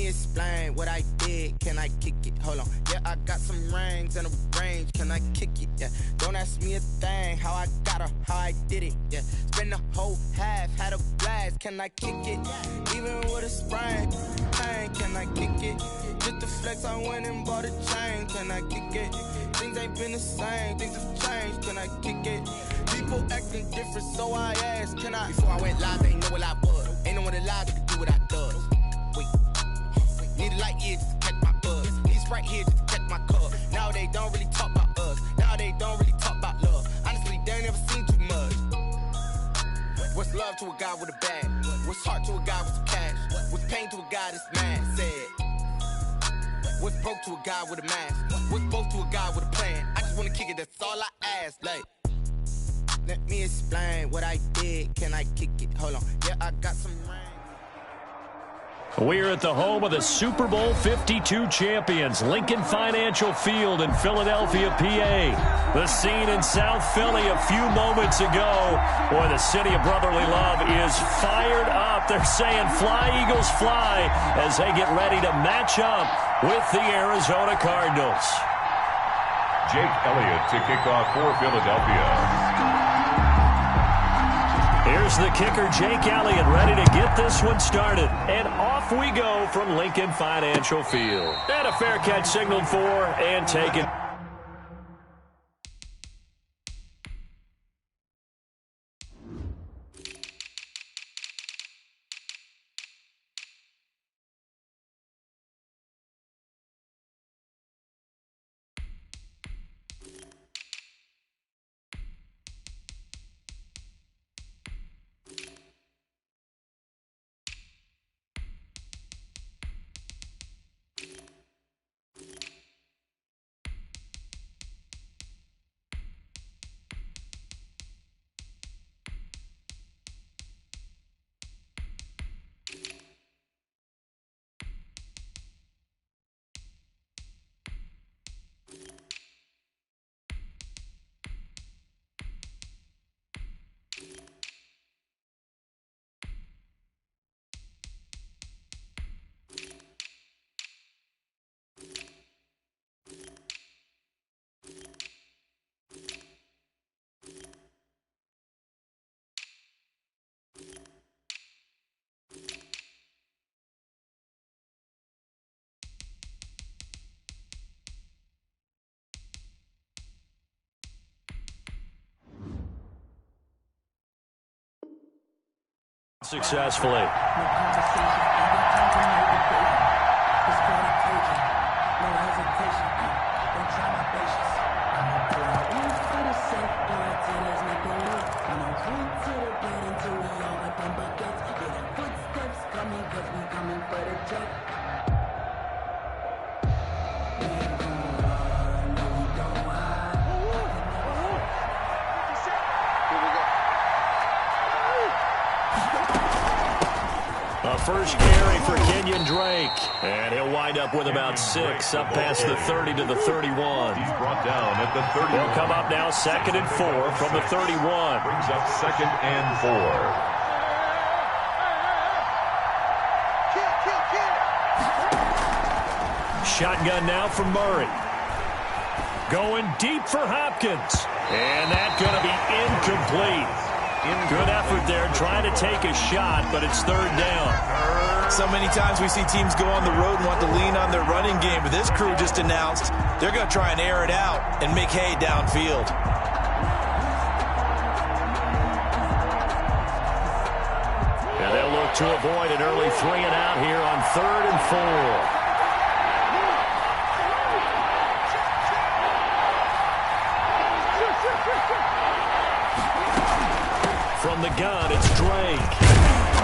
explain what I did. Can I kick it? Hold on. Yeah, I got some rings and a range. Can I kick it? Yeah. Don't ask me a thing. How I got her, how I did it. Yeah. Spend the whole half, had a blast. Can I kick it? Even with a sprain. Pain, can I kick it? Just the flex, I went and bought a chain. Can I kick it? Things ain't been the same. Things have changed. Can I kick it? People acting different, so I asked, can I? Before I went live, they ain't know what I was. Ain't no one alive that could do what I does. Wait. Need a light year just to catch my buzz. Need Sprite here just to catch my cup. Now they don't really talk about us. Now they don't really talk about love. Honestly, they ain't never seen too much. What's love to a guy with a bag? What's heart to a guy with some cash? What's pain to a guy that's mad? Said. What's broke to a guy with a mask? What's both to a guy with a plan? I just wanna kick it, that's all I ask. Like, let me explain what I did. Can I kick it? Hold on. Yeah, I got some rings. We're at the home of the Super Bowl 52 champions, Lincoln Financial Field in Philadelphia, PA. The scene in South Philly a few moments ago. Boy, the city of brotherly love is fired up. They're saying fly, Eagles, fly, as they get ready to match up with the Arizona Cardinals. Jake Elliott to kick off for Philadelphia. Here's the kicker, Jake Elliott, ready to get this one started. And off we go from Lincoln Financial Field. And a fair catch signaled for and taken. Successfully. First carry for Kenyon Drake. And he'll wind up with about 6 up past the 30 to the 31. He's brought down at the 30. He'll come up now 2nd and 4 from the 31. Brings up 2nd and 4. Shotgun now from Murray. Going deep for Hopkins. And that's going to be incomplete. Good effort there, trying to take a shot, but it's 3rd down. So many times we see teams go on the road and want to lean on their running game, but this crew just announced they're going to try and air it out and make hay downfield. And they'll look to avoid an early 3 and out here on 3rd and 4. From the gun, it's Drake.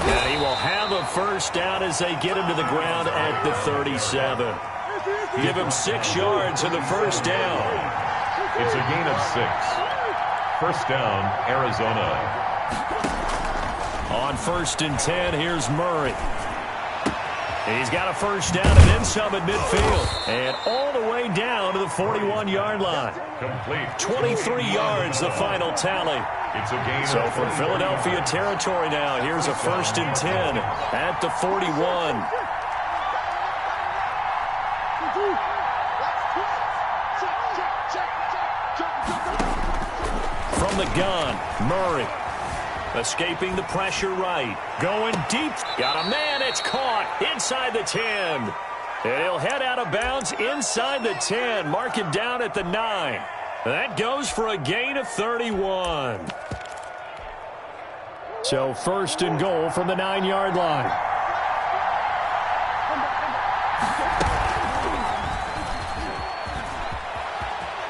And he will have a first down as they get him to the ground at the 37. Give him 6 yards in the first down. It's a gain of 6. First down, Arizona. On 1st and 10, here's Murray. He's got a first down and then some at midfield. And all the way down to the 41-yard line. Complete. 23 yards, the final tally. It's a gain. So from Philadelphia territory now, here's a 1st and 10 at the 41. from the gun. Murray. Escaping the pressure right. Going deep. Got a man. It's caught inside the 10. And he'll head out of bounds inside the 10. Mark it down at the 9. That goes for a gain of 31. So first and goal from the 9-yard line.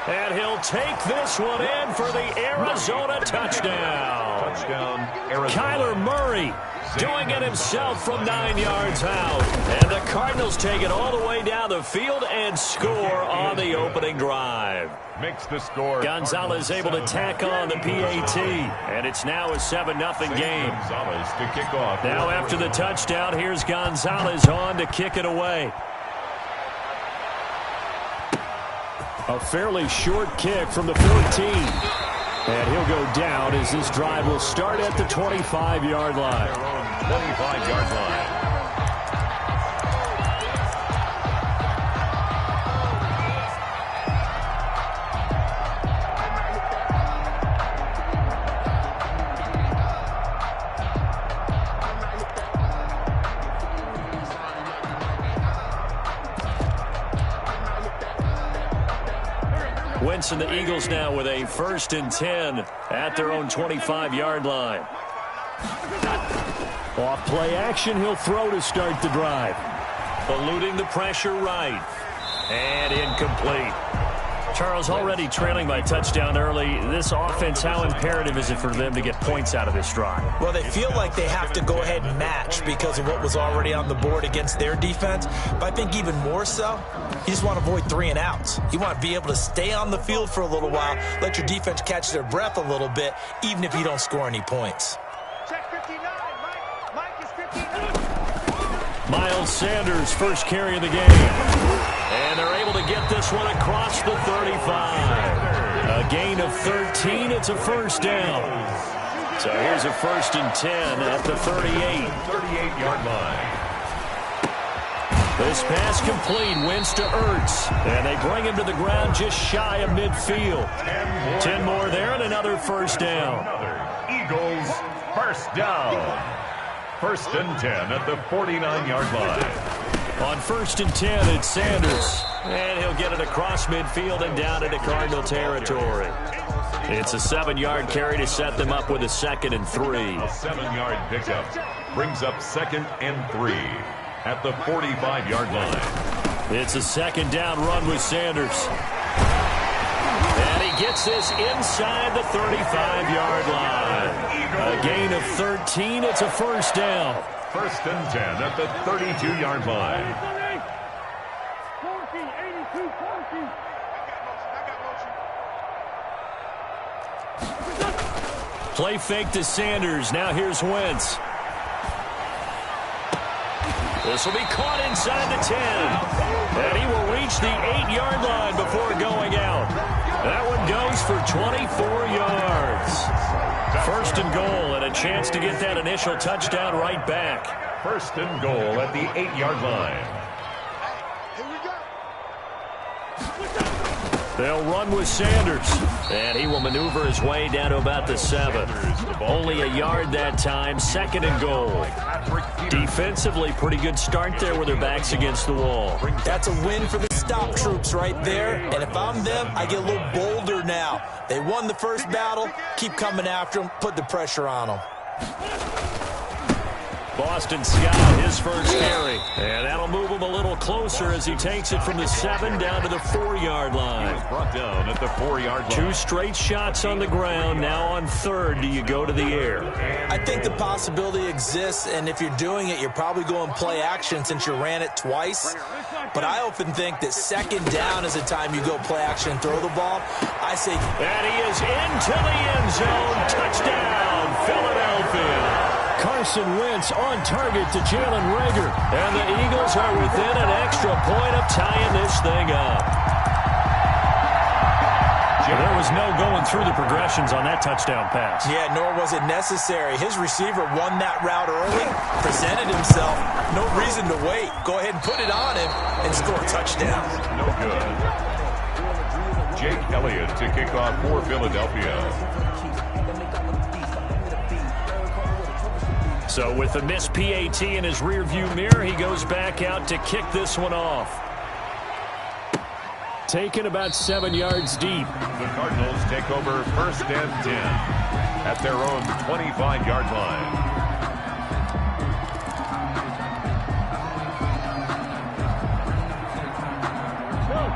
And he'll take this one in for the Arizona touchdown. Touchdown, Arizona. Kyler Murray doing it himself from 9 yards out. And the Cardinals take it all the way down the field and score on the opening drive. Makes the score. Gonzalez able to tack on the PAT. And it's now a 7-0 game. Gonzalez to kick off. Now after the touchdown, here's Gonzalez on to kick it away. A fairly short kick from the 14. And he'll go down as this drive will start at the 25-yard line. 25-yard line. Wentz and the Eagles now with a 1st and 10 at their own 25-yard line. Off play action, he'll throw to start the drive. Eluding the pressure right. And incomplete. Charles, already trailing by touchdown early. This offense, how imperative is it for them to get points out of this drive? Well, they feel like they have to go ahead and match because of what was already on the board against their defense. But I think even more so, you just want to avoid 3 and outs. You want to be able to stay on the field for a little while, let your defense catch their breath a little bit, even if you don't score any points. Check 59. Mike is 59. Miles Sanders, first carry of the game. And they're able to get this one across the 35. A gain of 13. It's a first down. So here's a 1st and 10 at the 38. 38-yard line. This pass complete. Wentz to Ertz. And they bring him to the ground just shy of midfield. 10 more there and another first down. Another Eagles first down. 1st and 10 at the 49-yard line. On 1st and 10, it's Sanders. And he'll get it across midfield and down into Cardinal territory. It's a 7-yard carry to set them up with a 2nd and 3. A 7-yard pickup brings up 2nd and 3 at the 45-yard line. It's a 2nd down run with Sanders. And he gets this inside the 35-yard line. A gain of 13. It's a first down. 1st and 10 at the 32-yard line. 40, 82, 40. Play fake to Sanders. Now here's Wentz. This will be caught inside the 10. And he will reach the 8-yard line before going out. That one goes for 24 yards. 1st and goal and a chance to get that initial touchdown right back. 1st and goal at the 8-yard line. They'll run with Sanders. And he will maneuver his way down to about the 7. Only a yard that time. 2nd and goal. Defensively, pretty good start there with their backs against the wall. That's a win for the stop troops right there. And if I'm them, I get a little bolder now. They won the first battle. Keep coming after them. Put the pressure on them. Boston Scott, his first carry. And that'll move him a little closer as he takes it from the 7 down to the 4-yard line. Brought down at the 4-yard line. 2 straight shots on the ground. Now on 3rd, do you go to the air? I think the possibility exists, and if you're doing it, you're probably going play action since you ran it twice. But I often think that 2nd down is the time you go play action and throw the ball. I say... And he is into the end zone. Touchdown, Philadelphia. Carson Wentz on target to Jalen Reagor. And the Eagles are within an extra point of tying this thing up. There was no going through the progressions on that touchdown pass. Yeah, nor was it necessary. His receiver won that route early, presented himself. No reason to wait. Go ahead and put it on him and score a touchdown. No good. Jake Elliott to kick off for Philadelphia. So with the missed PAT in his rearview mirror, he goes back out to kick this one off. Taken about 7 yards deep. The Cardinals take over 1st and 10 at their own 25-yard line.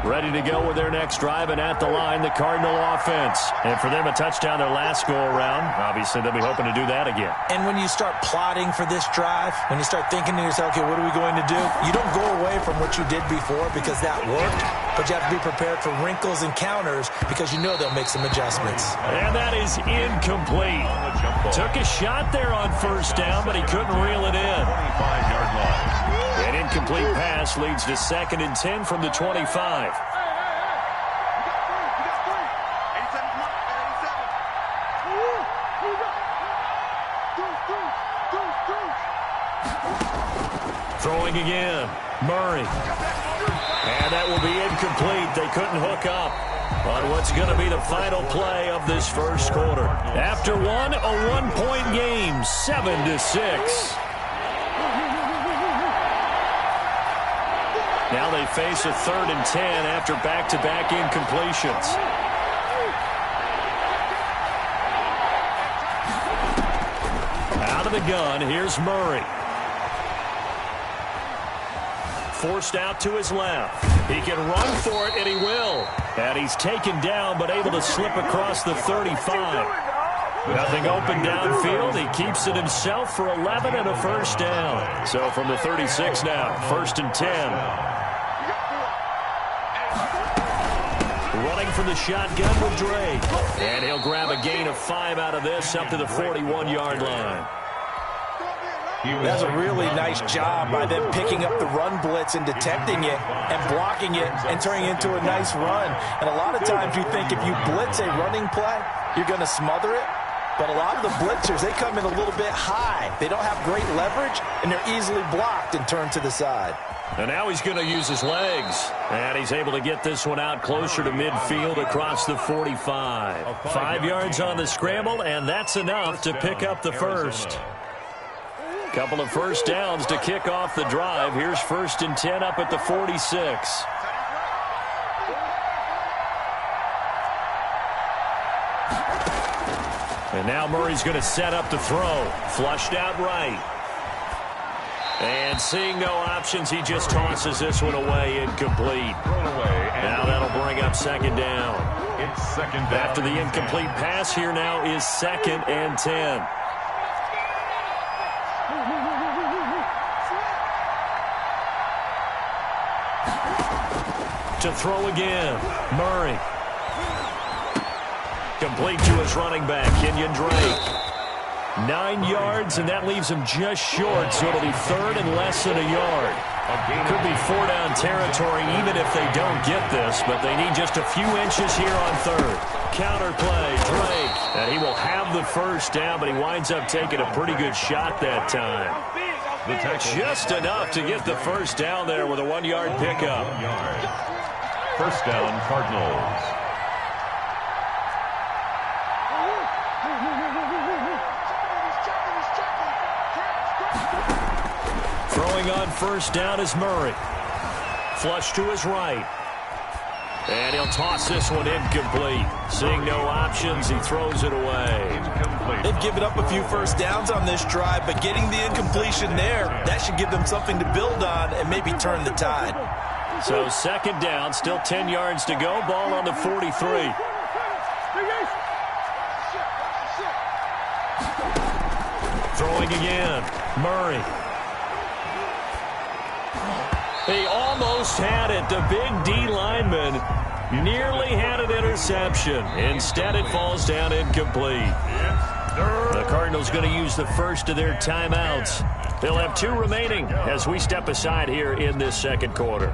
Ready to go with their next drive, and at the line, the Cardinal offense. And for them, a touchdown their last go-around. Obviously, they'll be hoping to do that again. And when you start plotting for this drive, when you start thinking to yourself, okay, what are we going to do? You don't go away from what you did before because that worked, but you have to be prepared for wrinkles and counters because you know they'll make some adjustments. And that is incomplete. Took a shot there on 1st down, but he couldn't reel it in. 25-yard line. An incomplete pass leads to 2nd and 10 from the 25. Throwing again. Murray. And that will be incomplete. They couldn't hook up on what's going to be the final play of this first quarter. After one, a one-point game, 7-6. Now they face a 3rd and 10 after back-to-back incompletions. Out of the gun, here's Murray. Forced out to his left. He can run for it, and he will. And he's taken down, but able to slip across the 35. Nothing open downfield. He keeps it himself for 11 and a 1st down. So from the 36 now, 1st and 10. Running from the shotgun with Drake. And he'll grab a gain of 5 out of this up to the 41-yard line. That's a really nice job by them picking up the run blitz and detecting it and blocking it and turning it into a nice run. And a lot of times you think if you blitz a running play, you're going to smother it. But a lot of the blitzers, they come in a little bit high. They don't have great leverage, and they're easily blocked and turned to the side. And now he's going to use his legs. And he's able to get this one out closer to midfield across the 45. 5 yards on the scramble, and that's enough to pick up the first. Couple of 1st downs to kick off the drive. Here's 1st and 10 up at the 46. And now Murray's going to set up to throw. Flushed out right. And seeing no options, he just tosses this one away, incomplete. Now that'll bring up 2nd down. It's 2nd down. After the incomplete pass, here now is 2nd and 10. To throw again, Murray. Complete to his running back, Kenyon Drake. 9 yards, and that leaves him just short, so it'll be 3rd and less than a yard. Could be 4-down territory even if they don't get this, but they need just a few inches here on 3rd. Counter play, Drake, and he will have the 1st down, but he winds up taking a pretty good shot that time. Just enough to get the 1st down there with a 1-yard pickup. 1st down, Cardinals. Throwing on 1st down is Murray. Flush to his right. And he'll toss this one incomplete. Seeing no options, he throws it away. They've given up a few 1st downs on this drive, but getting the incompletion there, that should give them something to build on and maybe turn the tide. So 2nd down, still 10 yards to go. Ball on the 43. Throwing again. Murray. He almost had it. The big D lineman nearly had an interception. Instead, it falls down incomplete. The Cardinals going to use the first of their timeouts. They'll have 2 remaining as we step aside here in this 2nd quarter.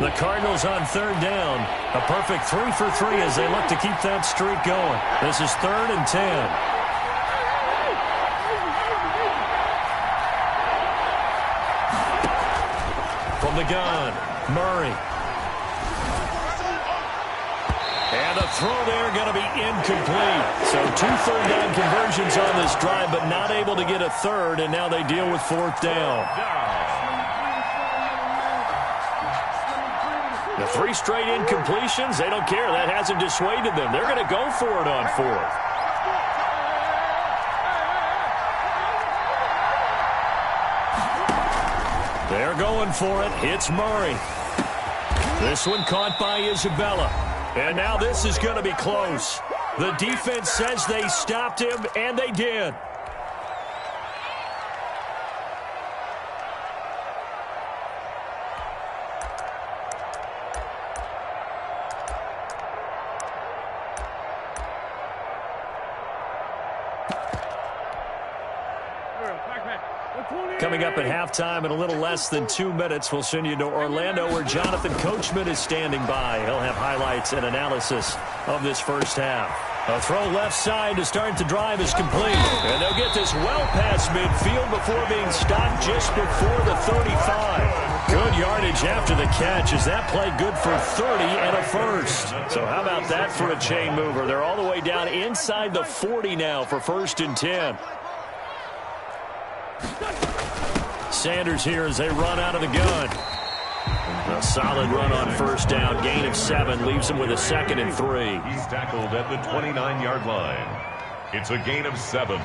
The Cardinals on 3rd down. A perfect 3 for 3 as they look to keep that streak going. This is 3rd and 10. From the gun, Murray. And the throw there going to be incomplete. So 2 third-down conversions on this drive, but not able to get a third, and now they deal with 4th down. The 3 straight incompletions, they don't care. That hasn't dissuaded them. They're going to go for it on 4th. They're going for it. It's Murray. This one caught by Isabella. And now this is going to be close. The defense says they stopped him, and they did. Coming up at halftime in a little less than 2 minutes, we'll send you to Orlando where Jonathan Coachman is standing by. He'll have highlights and analysis of this first half. A throw left side to start the drive is complete. And they'll get this well past midfield before being stopped just before the 35. Good yardage after the catch. Is that play good for 30 and a first? So how about that for a chain mover? They're all the way down inside the 40 now for 1st and 10. Sanders here as they run out of the gun. A solid run on 1st down. Gain of 7 leaves him with a 2nd and 3. He's tackled at the 29-yard line. It's a gain of 7.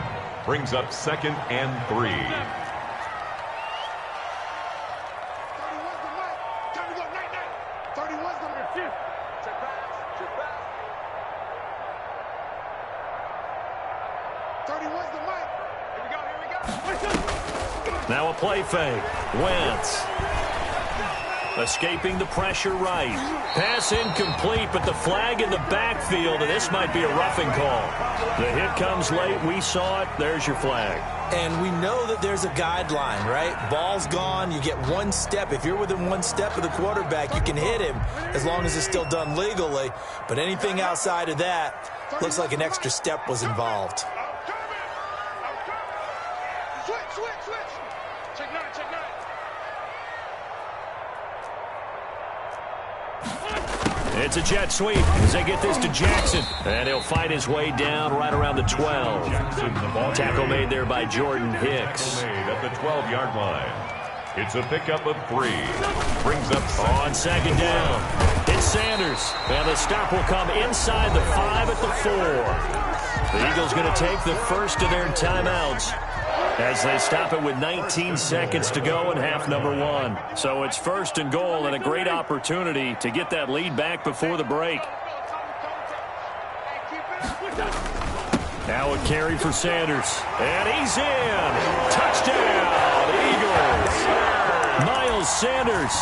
Brings up 2nd and 3. Now a play fake. Wentz. Escaping the pressure right. Pass incomplete, but the flag in the backfield, and this might be a roughing call. The hit comes late. We saw it. There's your flag. And we know that there's a guideline, right? Ball's gone. You get 1 step. If you're within 1 step of the quarterback, you can hit him as long as it's still done legally. But anything outside of that looks like an extra step was involved. It's a jet sweep as they get this to Jackson. And he'll fight his way down right around the 12. Tackle made there by Jordan Hicks. Made at the 12-yard line. It's a pickup of 3. Brings up on 2nd down. It's Sanders. And the stop will come inside the 5 at the 4. The Eagles going to take the first of their timeouts as they stop it with 19 seconds to go in half number 1. So it's 1st and goal and a great opportunity to get that lead back before the break. Now a carry for Sanders. And he's in. Touchdown, Eagles. Miles Sanders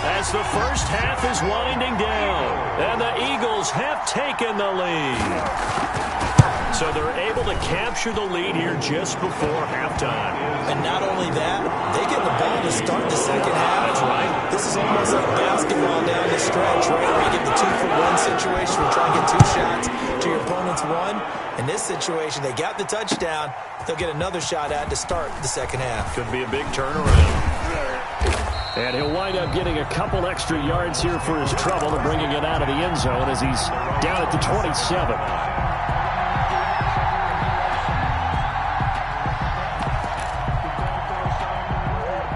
as the first half is winding down. And the Eagles have taken the lead. So they're able to capture the lead here just before halftime. And not only that, they get the ball to start the second half. That's right. This is almost like basketball down the stretch, right? Where you get the 2-for-1 situation. You try and get 2 shots to your opponent's 1. In this situation, they got the touchdown. They'll get another shot at to start the second half. Could be a big turnaround. And he'll wind up getting a couple extra yards here for his trouble and bringing it out of the end zone as he's down at the 27.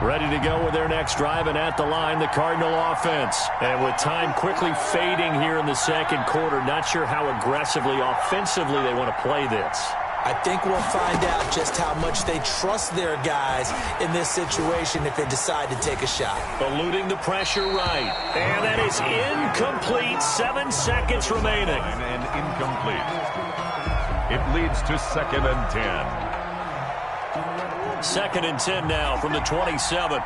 Ready to go with their next drive, and at the line, the Cardinal offense. And with time quickly fading here in the second quarter, not sure how aggressively, offensively they want to play this. I think we'll find out just how much they trust their guys in this situation if they decide to take a shot. Eluding the pressure right. And that is incomplete. 7 seconds remaining. And incomplete. It leads to 2nd and 10. 2nd and 10 now from the 27.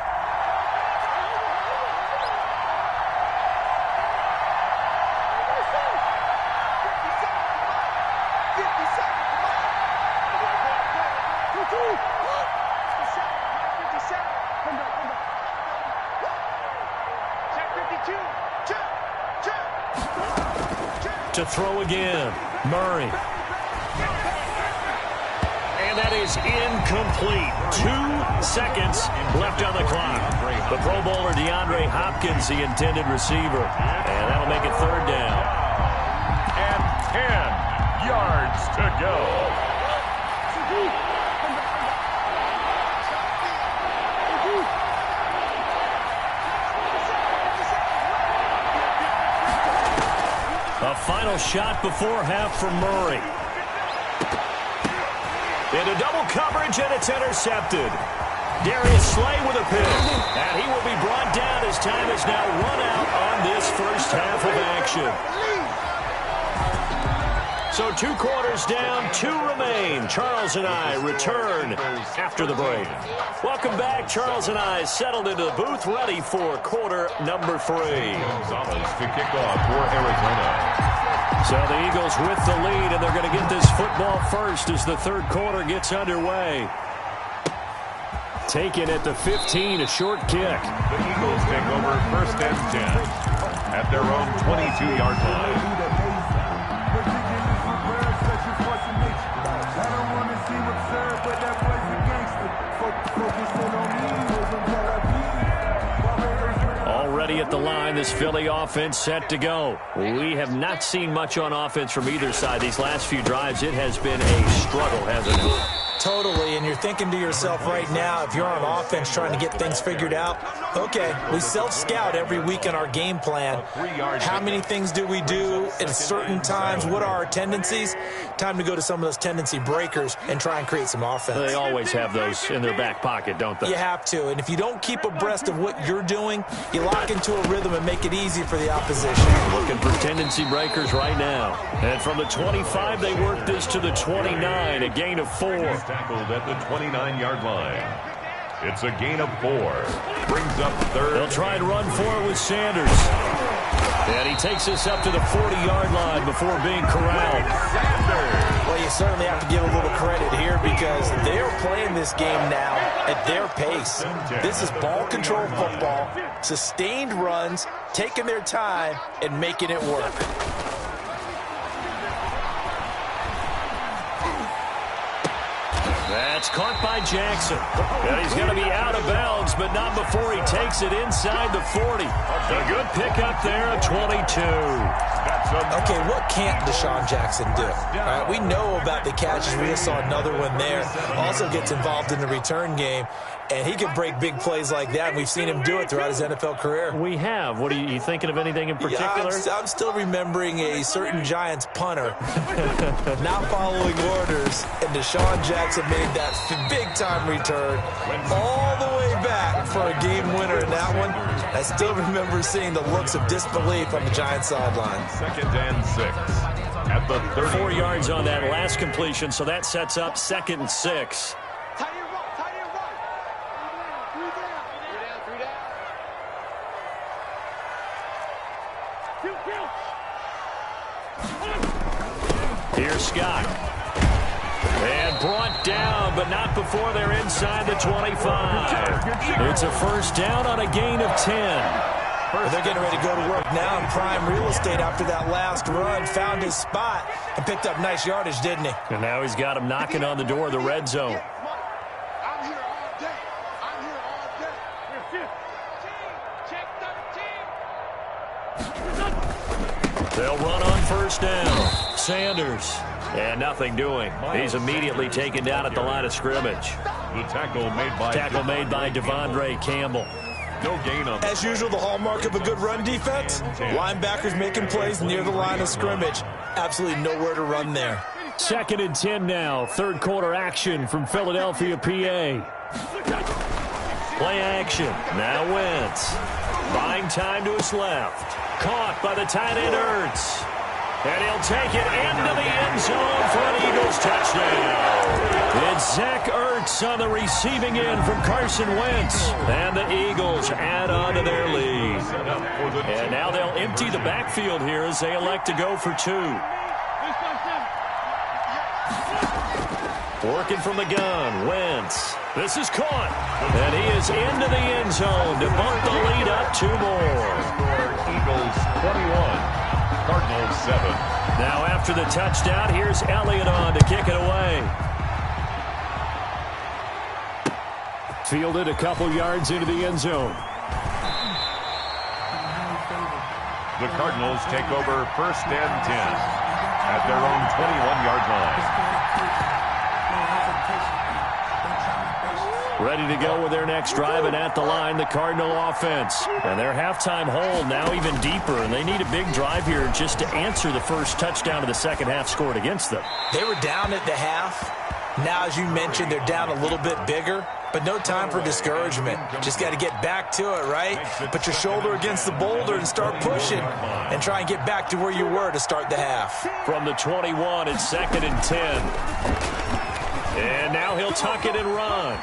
To throw again, Murray. And that is incomplete. 2 seconds left on the clock. The Pro Bowler DeAndre Hopkins, the intended receiver. And that'll make it 3rd down. 10 yards to go. A final shot before half from Murray. Into double coverage, and it's intercepted. Darius Slay with a pick, and he will be brought down as time is now run out on this first half of action. So 2 quarters down, 2 remain. Charles and I return after the break. Welcome back. Charles and I settled into the booth, ready for quarter number 3. Gonzalez to kick off for Arizona. So the Eagles with the lead, and they're going to get this football first as the third quarter gets underway. Taken at the 15, a short kick. The Eagles take over first and 10 at their own 22-yard line. Already at the line, this Philly offense set to go. We have not seen much on offense from either side these last few drives. It has been a struggle, hasn't it? Totally, and you're thinking to yourself right now, if you're on offense trying to get things figured out, okay, we self-scout every week in our game plan. How many things do we do at certain times? What are our tendencies? Time to go to some of those tendency breakers and try and create some offense. They always have those in their back pocket, don't they? You have to, and if you don't keep abreast of what you're doing, you lock into a rhythm and make it easy for the opposition. Looking for tendency breakers right now. And from the 25, they work this to the 29, a gain of 4. Tackled at the 29-yard line. It's a gain of 4. Brings up third. They'll try and run for it with Sanders. And he takes us up to the 40-yard line before being corralled. Well, you certainly have to give a little credit here because they're playing this game now at their pace. This is ball control football, sustained runs, taking their time, and making it work. That's caught by Jackson. And he's going to be out of bounds, but not before he takes it inside the 40. A good pickup there at 22. Okay, what can't Deshaun Jackson do? All right, we know about the catches. We just saw another one there. Also gets involved in the return game, and he can break big plays like that, and we've seen him do it throughout his NFL career. We have. What are you thinking of anything in particular? Yeah, I'm still remembering a certain Giants punter not following orders, and Deshaun Jackson made that big-time return all the way back for a game winner in that one. I still remember seeing the looks of disbelief on the Giants sideline. Second and 6 at the 30. 4 yards on that last completion, so that sets up 2nd and 6. Here's Scott. And brought down, but not before they're inside the 25. It's a first down on a gain of 10. They're getting ready to go to work now in prime real estate after that last run. Found his spot and picked up nice yardage, didn't he? And now he's got him knocking on the door of the red zone. I'm here all day. I'm here all day. They'll run on first down. Sanders. And nothing doing. He's immediately taken down at the line of scrimmage. The tackle made by Devondre Campbell. No gain on. As usual, the hallmark of a good run defense, linebackers making plays near the line of scrimmage. Absolutely nowhere to run there. 2nd and 10 now. Third quarter action from Philadelphia, PA. Play action. Now Wentz. Buying time to his left. Caught by the tight end Ertz. And he'll take it into the end zone for an Eagles touchdown. It's Zach Ertz on the receiving end from Carson Wentz. And the Eagles add on to their lead. And now they'll empty the backfield here as they elect to go for 2. Working from the gun, Wentz. This is caught. And he is into the end zone to bump the lead up 2 more. Eagles 21. Cardinals 7. Now after the touchdown, here's Elliott on to kick it away. Fielded a couple yards into the end zone. The Cardinals take over first and 10 at their own 21-yard line. Ready to go with their next drive, and at the line, the Cardinal offense. And their halftime hole now even deeper, and they need a big drive here just to answer the first touchdown of the second half scored against them. They were down at the half. Now, as you mentioned, they're down a little bit bigger, but no time for discouragement. Just got to get back to it, right? Put your shoulder against the boulder and start pushing and try and get back to where you were to start the half. From the 21, it's 2nd and 10. And now he'll tuck it and run.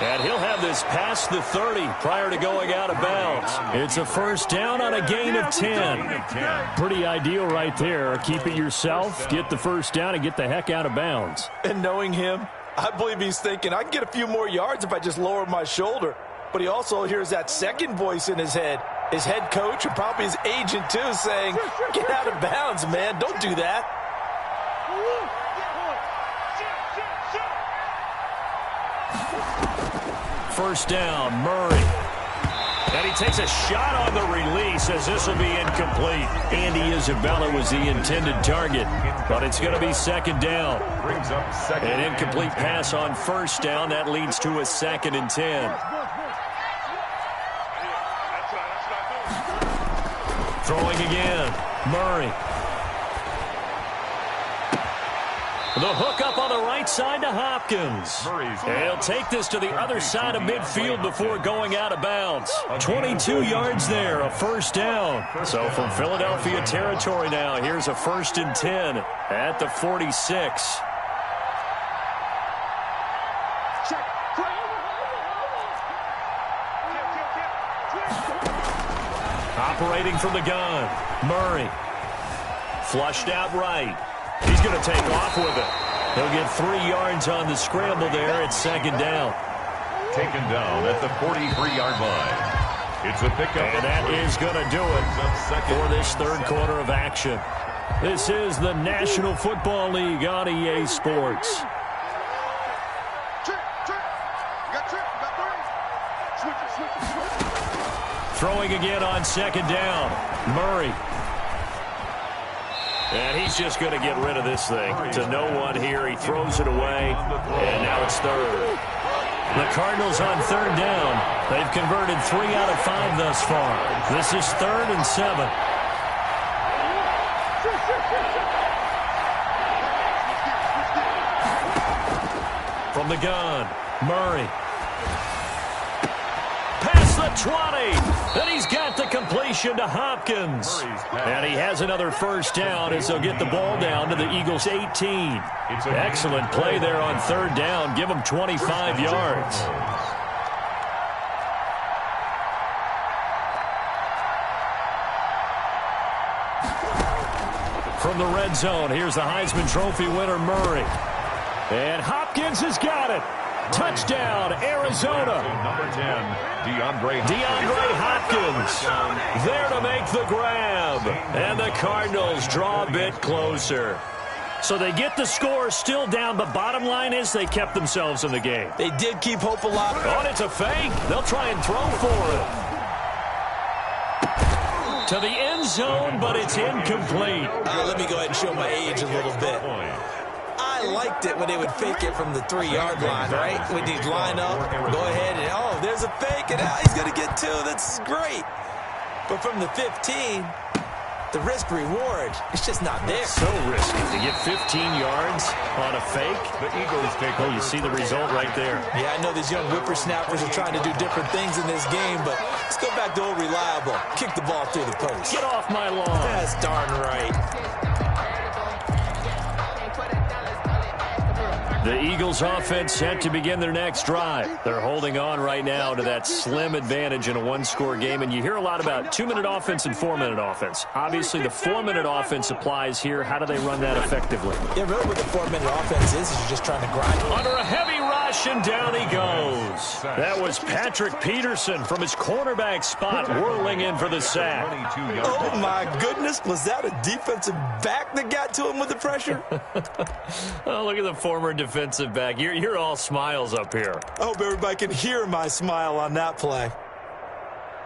And he'll have this past the 30 prior to going out of bounds. It's a first down on a gain of 10. Pretty ideal right there. Keep it yourself, get the first down, and get the heck out of bounds. And knowing him, I believe he's thinking, I can get a few more yards if I just lower my shoulder. But he also hears that second voice in his head. His head coach and probably his agent, too, saying, get out of bounds, man. Don't do that. First down, Murray. And he takes a shot on the release as this will be incomplete. Andy Isabella was the intended target, but it's going to be second down. An incomplete pass on first down. That leads to a 2nd and 10. Throwing again, Murray. The hook up on the right side to Hopkins. And he'll take this to the other side of midfield before going out of bounds. 22 yards there, a first down. So from Philadelphia territory now, here's a 1st and 10 at the 46. Operating from the gun, Murray. Flushed out right. He's going to take off with it. He'll get 3 yards on the scramble there. It's second down. Taken down at the 43-yard line. It's a pickup. And that is going to do it for this third quarter of action. This is the National Football League on EA Sports. Throwing again on second down. Murray. And he's just going to get rid of this thing. To no one here. He throws it away. And now it's third. The Cardinals on third down. They've converted 3 out of 5 thus far. This is 3rd and 7. From the gun, Murray. Past the 20. Then he's got the completion to Hopkins. And he has another first down as they'll get the ball down to the Eagles' 18. Excellent play there on third down. Give them 25 yards. From the red zone, here's the Heisman Trophy winner, Murray. And Hopkins has got it. Touchdown, Arizona. Number 10, DeAndre Hopkins there to make the grab. And the Cardinals draw a bit closer. So they get the score still down, but bottom line is they kept themselves in the game. They did keep hope alive. Oh, and it's a fake. They'll try and throw for it. To the end zone, but it's incomplete. Let me go ahead and show my age a little bit. I liked it when they would fake it from the 3-yard line, right? When they'd line up, go ahead and, oh, there's a fake, and he's going to get 2. That's great. But from the 15, the risk-reward, it's just not there. So risky to get 15 yards on a fake. The Eagles take over. You see the result right there. Yeah, I know these young whippersnappers are trying to do different things in this game, but let's go back to old reliable. Kick the ball through the post. Get off my lawn. That's darn right. The Eagles offense set to begin their next drive. They're holding on right now to that slim advantage in a one-score game, and you hear a lot about 2-minute offense and 4-minute offense. Obviously, the 4-minute offense applies here. How do they run that effectively? Yeah, really what the 4-minute offense is you're just trying to grind. Under a heavy rush, and down he goes. That was Patrick Peterson from his cornerback spot whirling in for the sack. Oh, my goodness. Was that a defensive back that got to him with the pressure? Oh, look at the former defensive back. You're all smiles up here. I hope everybody can hear my smile on that play.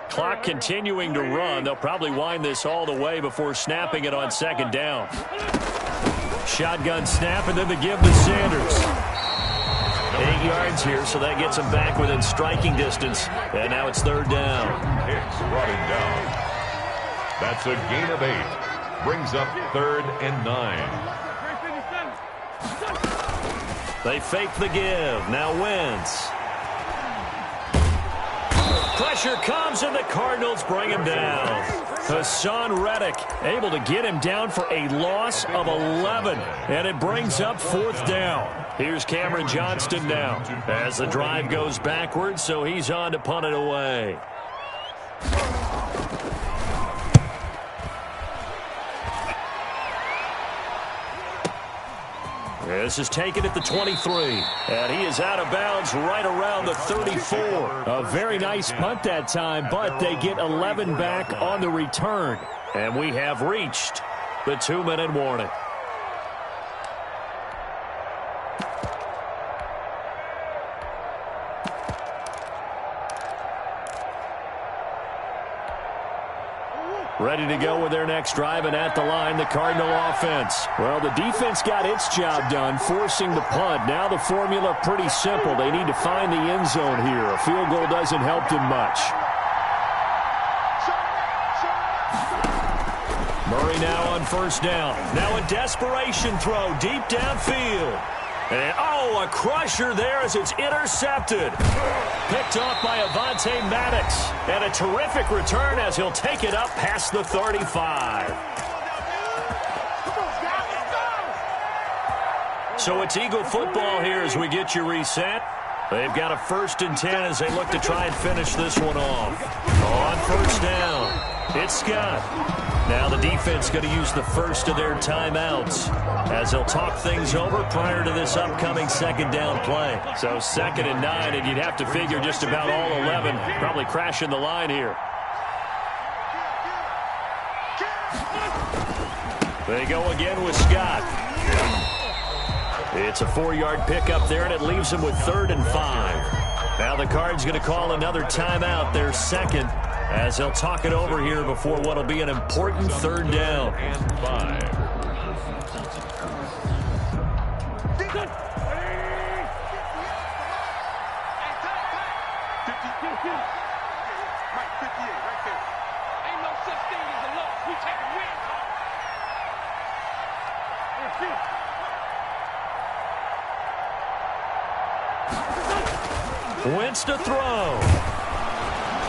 Clock continuing to run. They'll probably wind this all the way before snapping it on second down. Shotgun snap, and then the give to Sanders. 8 yards here, so that gets him back within striking distance. And now it's third down. Hicks brought him down. That's a gain of 8. Brings up 3rd and 9. They fake the give. Now Wentz. Pressure comes, and the Cardinals bring him down. Hassan Reddick able to get him down for a loss of 11. And it brings up 4th down. Here's Cameron Johnston now as the drive goes backwards, so he's on to punt it away. This is taken at the 23, and he is out of bounds right around the 34. A very nice punt that time, but they get 11 back on the return, and we have reached the 2-minute warning. Ready to go with their next drive, and at the line, the Cardinal offense. Well, the defense got its job done, forcing the punt. Now the formula pretty simple. They need to find the end zone here. A field goal doesn't help them much. Murray now on first down. Now a desperation throw deep downfield. And, a crusher there as it's intercepted. Picked off by Avonte Maddox. And a terrific return as he'll take it up past the 35. So it's Eagle football here as we get you reset. They've got a 1st and 10 as they look to try and finish this one off. On first down, it's Scott. Now the defense going to use the first of their timeouts as they'll talk things over prior to this upcoming 2nd down play. So 2nd and 9, and you'd have to figure just about all 11 probably crashing the line here. They go again with Scott. It's a 4-yard pickup there, and it leaves them with 3rd and 5. Now the Cards going to call another timeout, their 2nd, as they'll talk it over here before what will be an important 3rd down. And 5. Wentz to throw.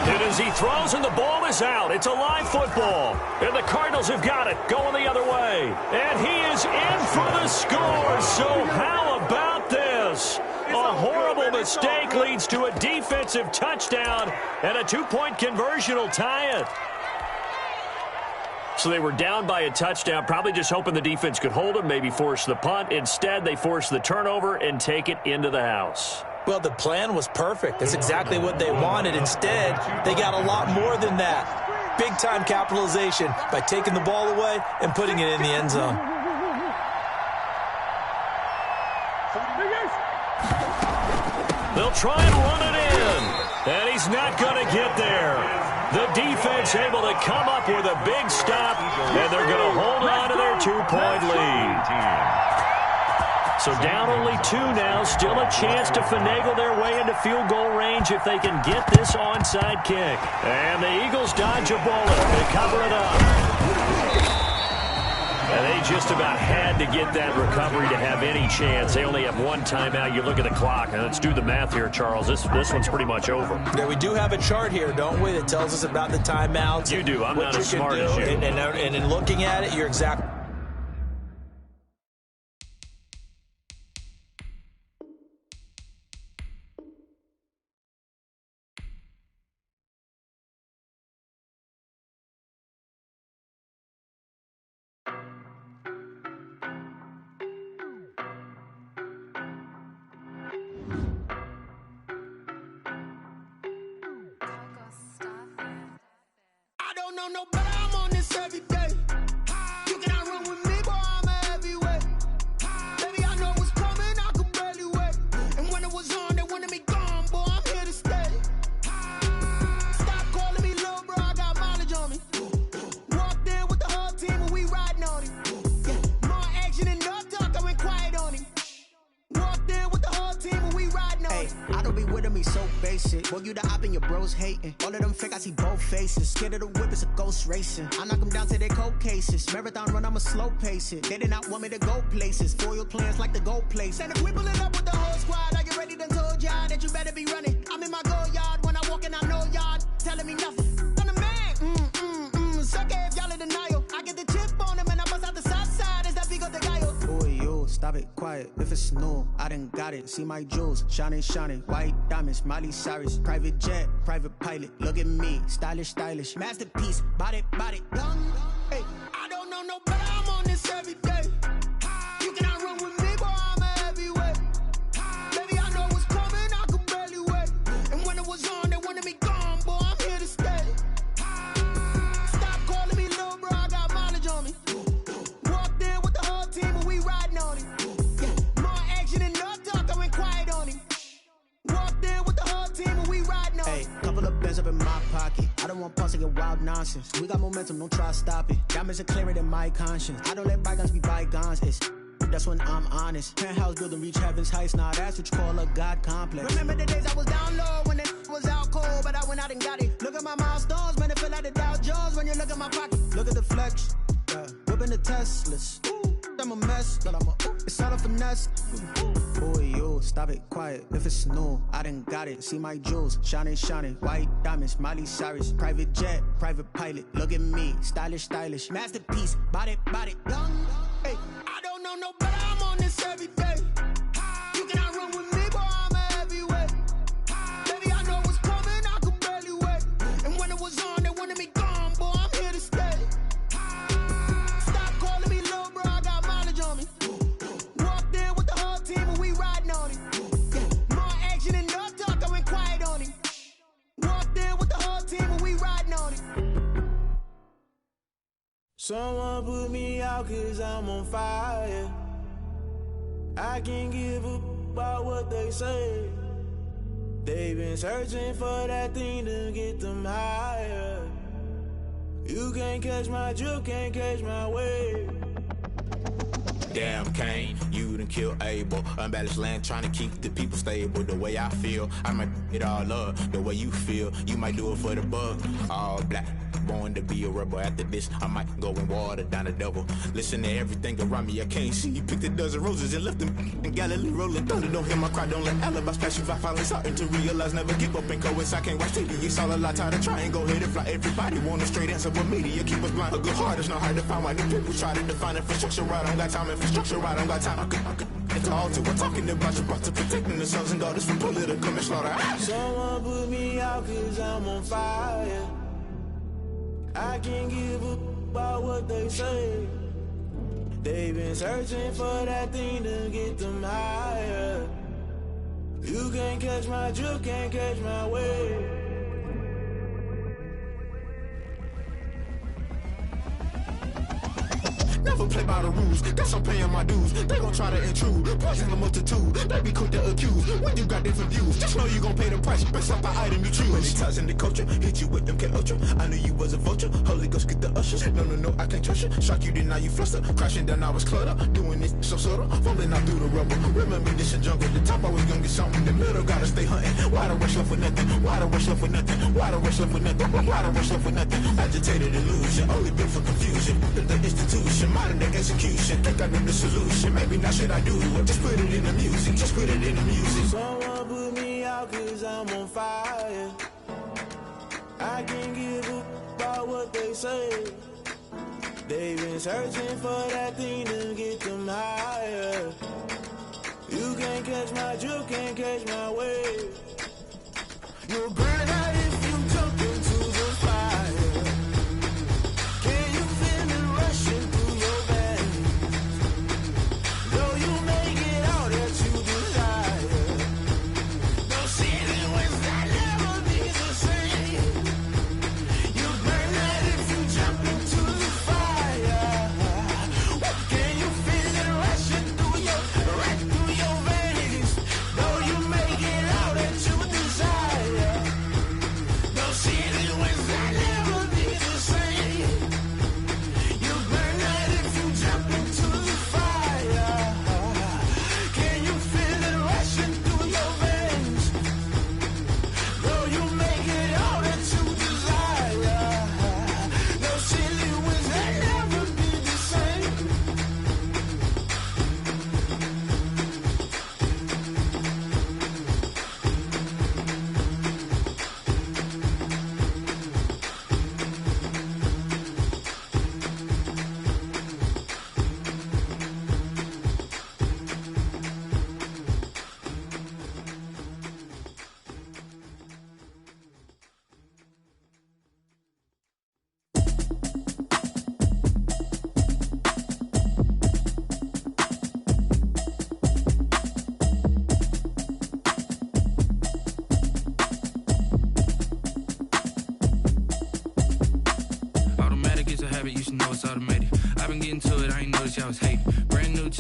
And as he throws and the ball is out, it's a live football. And the Cardinals have got it, going the other way. And he is in for the score. So how about this? A horrible mistake leads to a defensive touchdown, and a 2-point conversion will tie it. So they were down by a touchdown, probably just hoping the defense could hold them, maybe force the punt. Instead, they force the turnover and take it into the house. Well, the plan was perfect. That's exactly what they wanted. Instead, they got a lot more than that. Big-time capitalization by taking the ball away and putting it in the end zone. They'll try and run it in, and he's not going to get there. The defense able to come up with a big stop, and they're going to hold on to their 2-point lead. So down only 2 now, still a chance to finagle their way into field goal range if they can get this onside kick. And the Eagles dodge a bullet. They cover it up. And they just about had to get that recovery to have any chance. They only have 1 timeout. You look at the clock, and let's do the math here, Charles. This one's pretty much over. Yeah, we do have a chart here, don't we, that tells us about the timeouts. You do. I'm not as smart as you. And in looking at it, you're exactly. No, but I'm on this every day. You cannot run with me, boy, I'm a heavyweight. Baby, I know what's coming, I could barely wait. And when it was on, they wanted me gone, boy, I'm here to stay. Stop calling me little bro, I got mileage on me. Walked in with the whole team and we riding on it. Yeah, more action than enough to I don't be with me so basic. Boy, you the op and your bros hating. All of them fake, I see both faces. Scared of the whip, it's a ghost racing. I knock them down to their cold cases. Marathon run, I'ma slow pace it. They did not want me to go places. Foil plans like the gold place. And if we pulling up with the whole squad, I get ready to told y'all that you better be running. I'm in my go yard when I walk in, I know y'all telling me nothing. I'm the man. Suck it if y'all in denial. I get the chip on him and I bust out the south side. Is that big of the guy? Boy, yo, stop it, quiet. If it's new, I done got it. See my jewels, shining, shining. White diamonds, Miley Cyrus. Private jet, private pilot. Look at me, stylish, stylish. Masterpiece, body, body. Young, hey, I don't know no better. I'm on this every day. You cannot run with me, boy, I'm a heavyweight. Baby, I know what's coming, I could barely wait. And when it was on, they wanted me gone, boy, I'm here to stay. Stop calling me little bro, I got mileage on me. Walked in with the whole team and we riding on him. Yeah, more action and no talk, I went quiet on him. Walked in with the whole team and we riding on him. Hey, couple of bands up in my pocket. I don't want pause to get wild nonsense. We got momentum, don't try to stop it. Diamonds are clearer than my conscience. I don't let bygones be bygones. That's when I'm honest. Penthouse building, reach heaven's heights. Now that's what you call a God complex. Remember the days I was down low when it was out cold, but I went out and got it. Look at my milestones, man, it feel like the Dow Jones when you look at my pocket. Look at the flex, yeah. Whipping the Teslas. Ooh, I'm a mess, but it's all a finesse. Boy, yo, stop it, quiet. If it's new, I done got it. See my jewels, shining, shining. White diamonds, Miley Cyrus. Private jet, private pilot. Look at me, stylish, stylish. Masterpiece, body, body. Young, hey, I don't know no better. I'm on this every day. You cannot run with me, boy, I'm a heavyweight. Baby, I know what's coming, I could barely wait. And when it was on, they wanted me gone, boy, I'm here to stay. Stop calling me little bro, I got mileage on me. Walked in with the whole team and we riding on him. Yeah, more action and no talk, I went quiet on him. Walked in with the whole team and we riding on him. Someone put me out cause I'm on fire. I can't give up about what they say. They've been searching for that thing to get them higher. You can't catch my drift, can't catch my wave. Damn Kane, you done kill Abel. Unbalanced land trying to keep the people stable. The way I feel, I might it all up. The way you feel, you might do it for the bug. All black, born to be a rebel. After this, I might go and water down the devil. Listen to everything around me, I can't see. You picked a dozen roses and left them in Galilee rolling thunder. Don't hear my cry, don't let alibis pass you. I finally starting to realize, never give up and coincide. Can't watch TV, it's all a lot. Tired of trying, go ahead and fly. Everybody want a straight answer, but media keep us blind. A good heart is not hard to find. Why the people try to define infrastructure right? I don't got time, infrastructure right? I don't got time. I could it's all to we're talking about you, brought to protecting the sons and daughters from political and slaughter. Someone put me out cause I'm on fire. I can't give up about what they say. They've been searching for that thing to get them higher. You can't catch my drift, can't catch my wave. Never play by the rules, guess I'm paying my dues. They gon' try to intrude, poison the multitude. They be quick to accuse, when you got different views. Just know you gon' pay the price, best up the item you choose. Many ties in the culture, hit you with them K-Ultra. I knew you was a vulture, Holy Ghost get the ushers. No, I can't trust you. Shock you, then now you fluster. Crashing down, I was cluttered. Doing this so subtle, fumbling out through the rubble. Remember this a jungle, the top always gonna get something. The middle gotta stay hunting. Why the rush left for nothing? Why the rush left for nothing? Why the rush left for nothing? Why the rush left for nothing? Agitated illusion, only built for confusion. The institution, modern day execution. Think I knew the solution. Maybe now should I do it? Just put it in the music. Just put it in the music. Someone put me out cause I'm on fire. I can't give up about what they say. They've been searching for that thing to get them higher. You can't catch my drift, can't catch my wave. You'll burn out if you jump into the fire. Can you feel it rushing through your veins? Though you make it all that you desire. No city was that never be the same. You burn out if you jump into the fire. Can you feel it rushing through your veins? Though you make it all that you desire.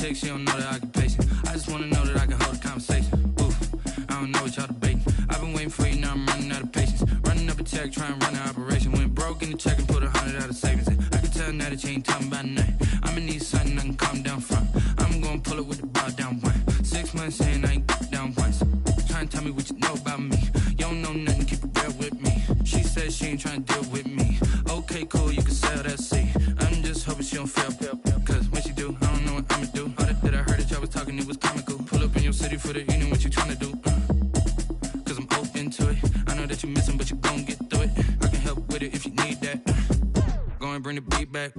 chick, she don't know that I can patient. I just wanna know that I can hold a conversation. Oof, I don't know what y'all debating. I've been waiting for you, now I'm running out of patience. Running up a check, trying to run an operation. Went broke in the check and put 100 out of savings. I can tell now that you ain't talking about nothing. I'ma need something I can calm down from. I'm gonna pull it with the bar down one. 6 months in, I ain't down once. Trying to tell me what you know about me. You don't know nothing, keep it real with me. She said she ain't trying to deal with me. Okay, cool, you can sell that seat. I'm just hoping she don't fail. Cause when she do, I don't know what I'ma do. All that I heard that y'all was talking, it was comical. Pull up in your city for the evening, what you trying to do? Cause I'm open to it. I know that you missing, but you gon' get through it. I can help with it if you need that. Go and bring the beat back.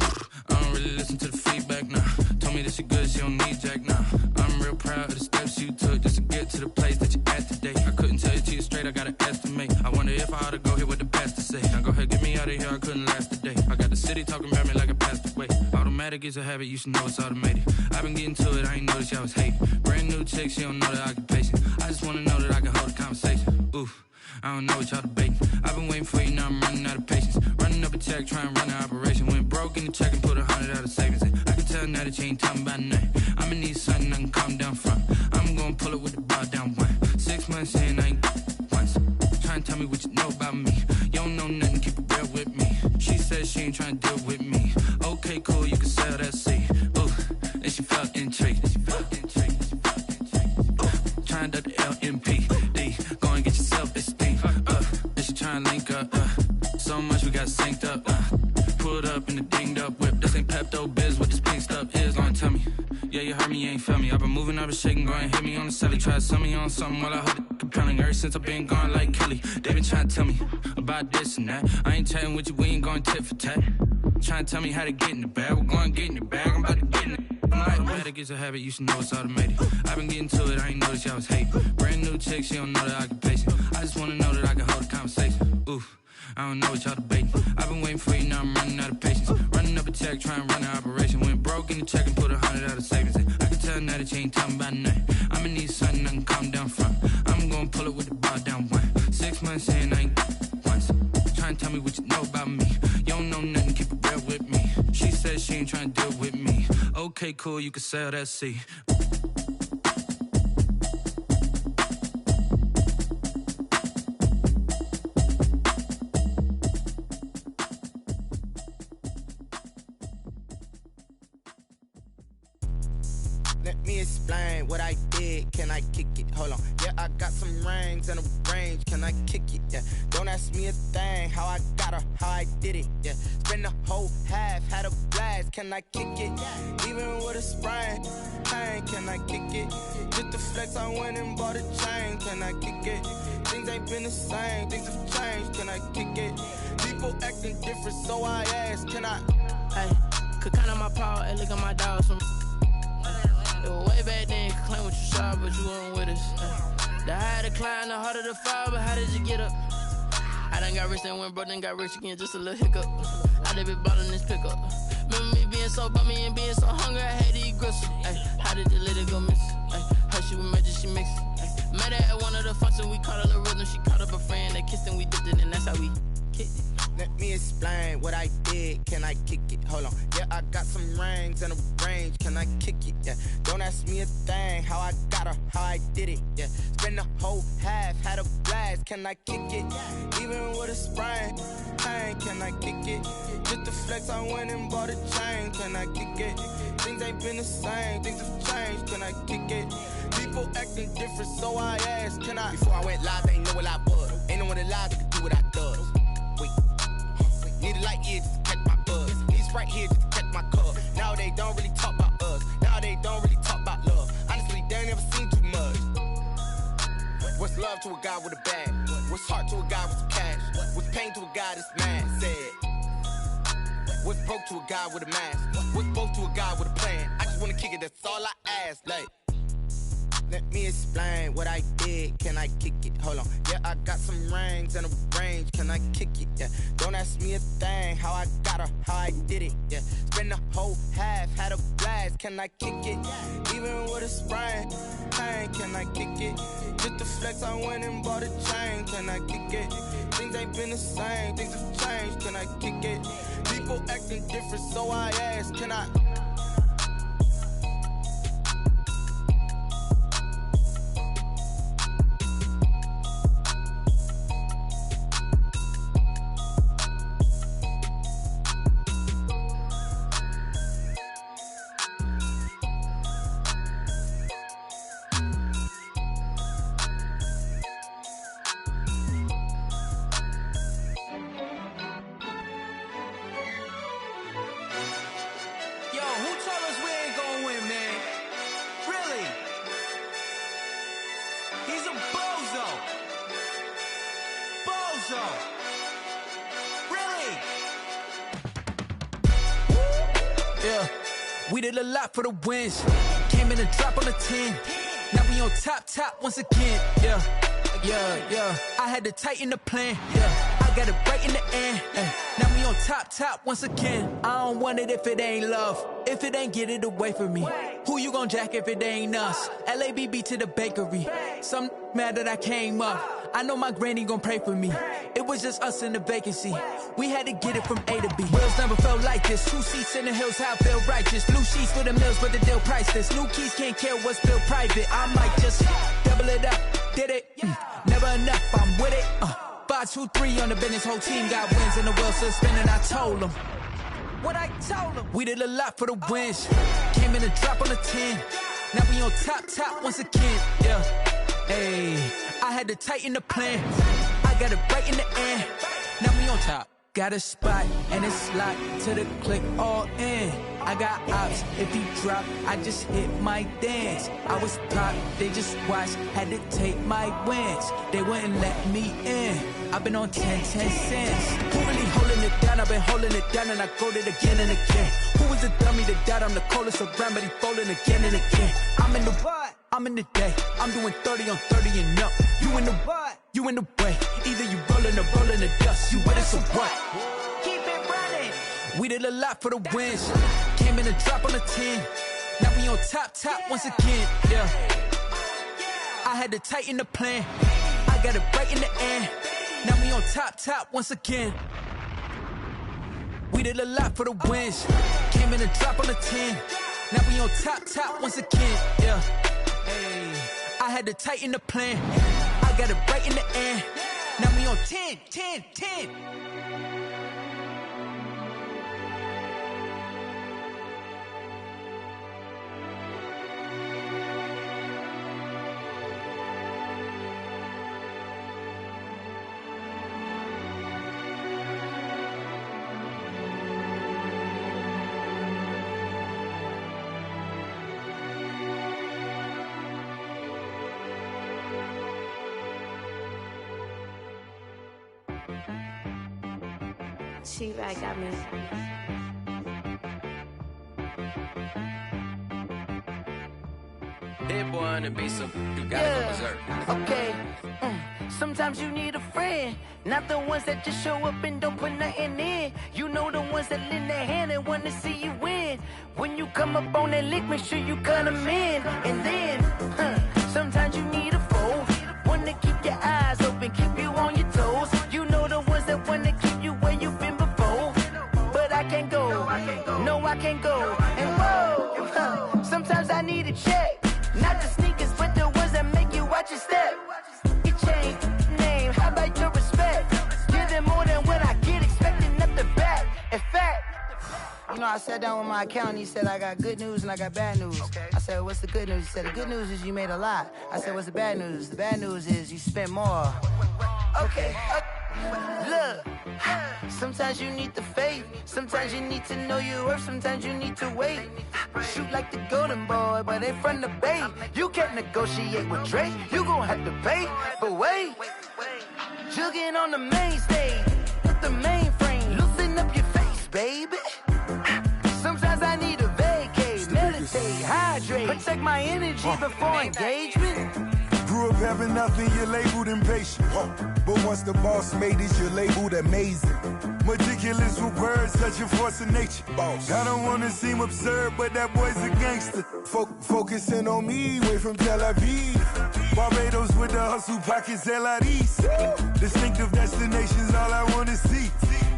I don't really listen to the feedback, nah. Told me that she good, she don't need jack, nah. I'm real proud of the steps you took just to get to the place that you're at today. I couldn't tell you to you straight, I gotta estimate. I wonder if I ought to go here with the pastor say. Now go ahead, get me out of here, I couldn't last a day. I got the city talking about me like I passed away. Automatic is a habit, you should know it's automated. I've been getting to it, I ain't noticed y'all was hating. Brand new chick, she don't know that I can patient. I just wanna know that I can hold a conversation. Oof, I don't know what y'all debating. I've been waiting for you, now I'm running out of patience. Running up a check, trying to run an operation. Went broke in the check and put 100 out of savings. I can tell now that you ain't talking about nothing. I'ma need something I can calm down from. I'm gonna pull it with the bar down one. 6 months in, I ain't once. Trying to tell me what you know about me. You don't know nothing, keep it real with me. She said she ain't trying to deal with me. Okay, cool, you can sell that seat. Ooh, then she felt intrigued. Trying to the LMPD. Go and get your self-esteem. Then she trying to link up. So much we got synced up. Pulled up in the dinged up whip. This ain't Pepto-Biz, what this pink stuff is. Gonna tell me. Yeah, you heard me, you ain't felt me. I've been moving, I've been shaking, go and hit me on the celly. Try to sell me on something while I hold it compelling. Ever since I've been gone like Kelly, they been trying to tell me about this and that. I ain't chatting with you, we ain't going tit for tat. Trying to tell me how to get in the bag, we're going to get in the bag, I'm about to get in it. Automatic is a habit, you should know it's automated. I've been getting to it, I ain't noticed y'all was hating. Brand new chick, she don't know that I can patient. I just wanna know that I can hold a conversation. Oof, I don't know what y'all debating. I've been waiting for you, now I'm running out of patience. Running up a check, trying to run an operation. Went broke in the check and put 100 out of savings. I can tell now that you ain't talking about nothing. I'ma need something I can calm down from. I'm gonna pull it with the bar down one. 6 months in, I ain't once. Trying to tell me what you know about me. You don't know nothing, keep it real with me. She said she ain't trying to deal with me. Okay, cool, you can sell that seat. Let me explain what I did. Can I kick it? Hold on. Yeah, I got some rings and a range. Can I kick it? Yeah. Don't ask me a thing. How I got her, how I did it. Yeah. Spend the whole half, had a blast. Can I kick it? Even with a sprain. Pain, can I kick it? Just the flex, I went and bought a chain. Can I kick it? Things ain't been the same. Things have changed. Can I kick it? People acting different, so I ask. Can I? Hey, could count on my power and look at my dogs from. It was way back then, you could claim what you saw, but you weren't with us. The higher the climb, the harder the fall, but how did you get up? I done got rich, then went broke, then got rich again, just a little hiccup. I done been bought in this pickup. Remember me being so bummy and being so hungry, I had to eat gristle. Ay, how did the little go miss? Ay, her she was magic, she mixed. Ay, met her at one of the functions, we caught a little rhythm, she caught up a friend, they kissed and we dipped it, and that's how we kicked it. Let me explain what I did. Can I kick it? Hold on. Yeah, I got some rings and a range. Can I kick it? Yeah. Don't ask me a thing. How I got her, how I did it. Yeah. Spend the whole half, had a blast. Can I kick it? Even with a sprain. Pain, can I kick it? Just the flex, I went and bought a chain. Can I kick it? Things ain't been the same. Things have changed. Can I kick it? People acting different, so I asked. Can I? Before I went live, they ain't know what I was. Ain't no one alive that could do what I does. Need a light here just to catch my buzz. Need Sprite here just to catch my cup. Now they don't really talk about us. Now they don't really talk about love. Honestly, they ain't never seen too much. What's love to a guy with a bag? What's heart to a guy with some cash? What's pain to a guy that's mad? Said. What's broke to a guy with a mask? What's both to a guy with a plan? I just wanna kick it, that's all I ask. Like, let me explain what I did. Can I kick it? Hold on. Yeah, I got some rings and a range. Can I kick it? Yeah. Don't ask me a thing. How I got her, how I did it. Yeah. Spend the whole half, had a blast. Can I kick it? Even with a sprain. Pain, can I kick it? Just the flex, I went and bought a chain. Can I kick it? Things ain't been the same. Things have changed. Can I kick it? People acting different, so I ask. Can I? He's a bozo. Bozo. Really? Yeah, we did a lot for the wins. Came in and drop on the 10. Now we on top once again. Yeah. I had to tighten the plan. Yeah, I got it right in the end. Now we on top once again. I don't want it if it ain't love. If it ain't, get it away from me. Who you gon' jack if it ain't us? LABB to the bakery. Some mad that I came up. I know my granny gon' pray for me. It was just us in the vacancy. We had to get it from A to B. Wheels never felt like this. 2 seats in the hills, how I feel righteous. Blue sheets for the mills, but the deal priceless. New keys can't care what's built private. I might just double it up. Did it? Never enough, I'm with it. 5, 2, 3 on the business. Whole team got wins and the wheels still spinning. I told them what I told them. We did a lot for the wins. Came in and drop on the 10. Now we on top once again. Yeah. Hey, I had to tighten the plan. I got it right in the end. Now we on top. Got a spot and it's locked to the click all in. I got ops, if he drop, I just hit my dance. I was pop, they just watched, had to take my wins. They wouldn't let me in. I've been on 10 cents. Who really holding it down? I've been holding it down and I go it again and again. Who was the dummy that died? I'm the coldest around, but he folding again and again. I'm in the what? I'm in the day. I'm doing 30 on 30 and up. You in the what? You in the way. Either you rolling or rolling the dust. You with us or what? Keep it running. We did a lot for the wins. Came in and drop on the 10. Now we on top once again. Yeah. I had to tighten the plan. I got it right in the end. Now we on top once again. We did a lot for the wins. Came in and drop on the 10. Now we on top once again. Yeah. Hey, I had to tighten the plan. I got it right in the end. Now we on 10. T-Rag got me. That boy on the beat, so you gotta go berserk. Okay. Sometimes you need a friend, not the ones that just show up and don't put nothing in. You know the ones that lend their hand and want to see you win. When you come up on that lick, make sure you cut them in. And then, sometimes you need a foe, one to keep your eyes open, keep you on your toes. You know the ones that want to keep you where you've been before. But I can't go, no I can't go. And whoa, sometimes I need a check. Not the sneakers, but the ones that make you watch your step. Your chain, name, how about your respect? Give them more than what I get, expecting nothing back. In fact, you know, I sat down with my accountant, he said I got good news and I got bad news. I said, what's the good news? He said, the good news is you made a lot. I said, what's the bad news? The bad news is you spent more. Okay. Look, sometimes you need the faith, sometimes you need to know your worth, sometimes you need to wait. Shoot like the golden boy, but in front of the bay. You can't negotiate with Drake, you gon' have to pay. But wait, jugging on the main stage, with the mainframe, loosen up your face, baby. Sometimes I need a vacate, meditate, hydrate, protect my energy before engagement. Grew up having nothing, you're labeled impatient. But once the boss made it, you're labeled amazing. Meticulous with words, such a force of nature. I don't wanna seem absurd, but that boy's a gangster. Focusing on me, way from Tel Aviv. Barbados with the hustle pockets, LIDs. Distinctive destinations, all I wanna see.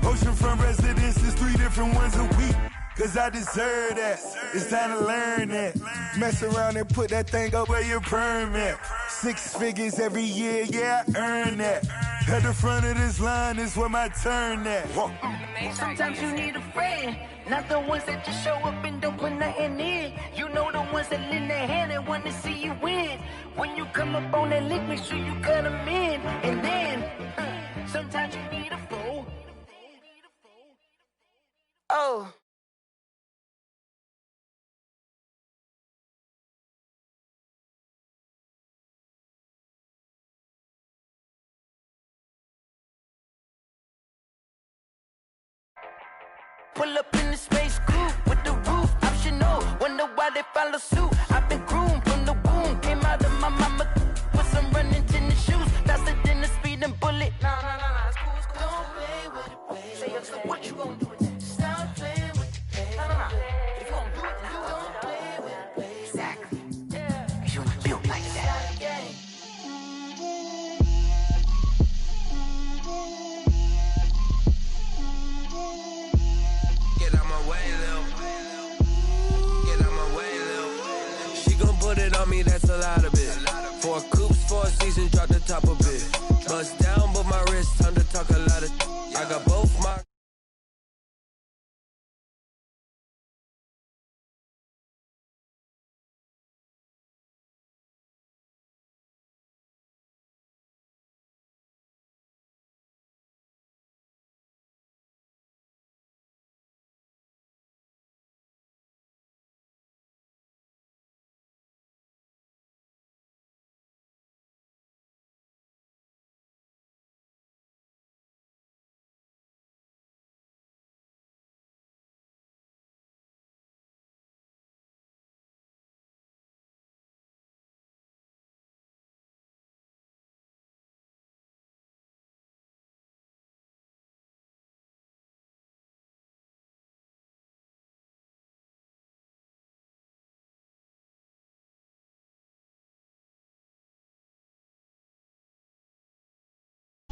Oceanfront residences, 3 different ones a week. Cause I deserve that, it's time to learn that. Mess around and put that thing up where your permit. 6 figures every year, yeah, I earn that. At the front of this line is where my turn at. Sometimes you need a friend, not the ones that just show up and don't put nothing in. You know the ones that lend their hand and want to see you win. When you come up on that lick, make sure you cut them in. And then, sometimes you need a foe. Oh. Pull up in the space coupe with the roof optional. Wonder why they follow suit. I've been groomed from the womb. Came out of my mama with some running tennis shoes. Faster than the speeding bullet. No, it's cool, it's cool. Don't play with it, play. Say, so what you gonna do with that? Stop playing with it, play. No. If you gonna do it, then don't play with it, play. Exactly. Yeah. You ain't built like that. Put it on me, that's a lot of it. 4 coops, 4 seasons, drop the top of it. Bust down, but my wrist, time to talk a lot of. I got both my.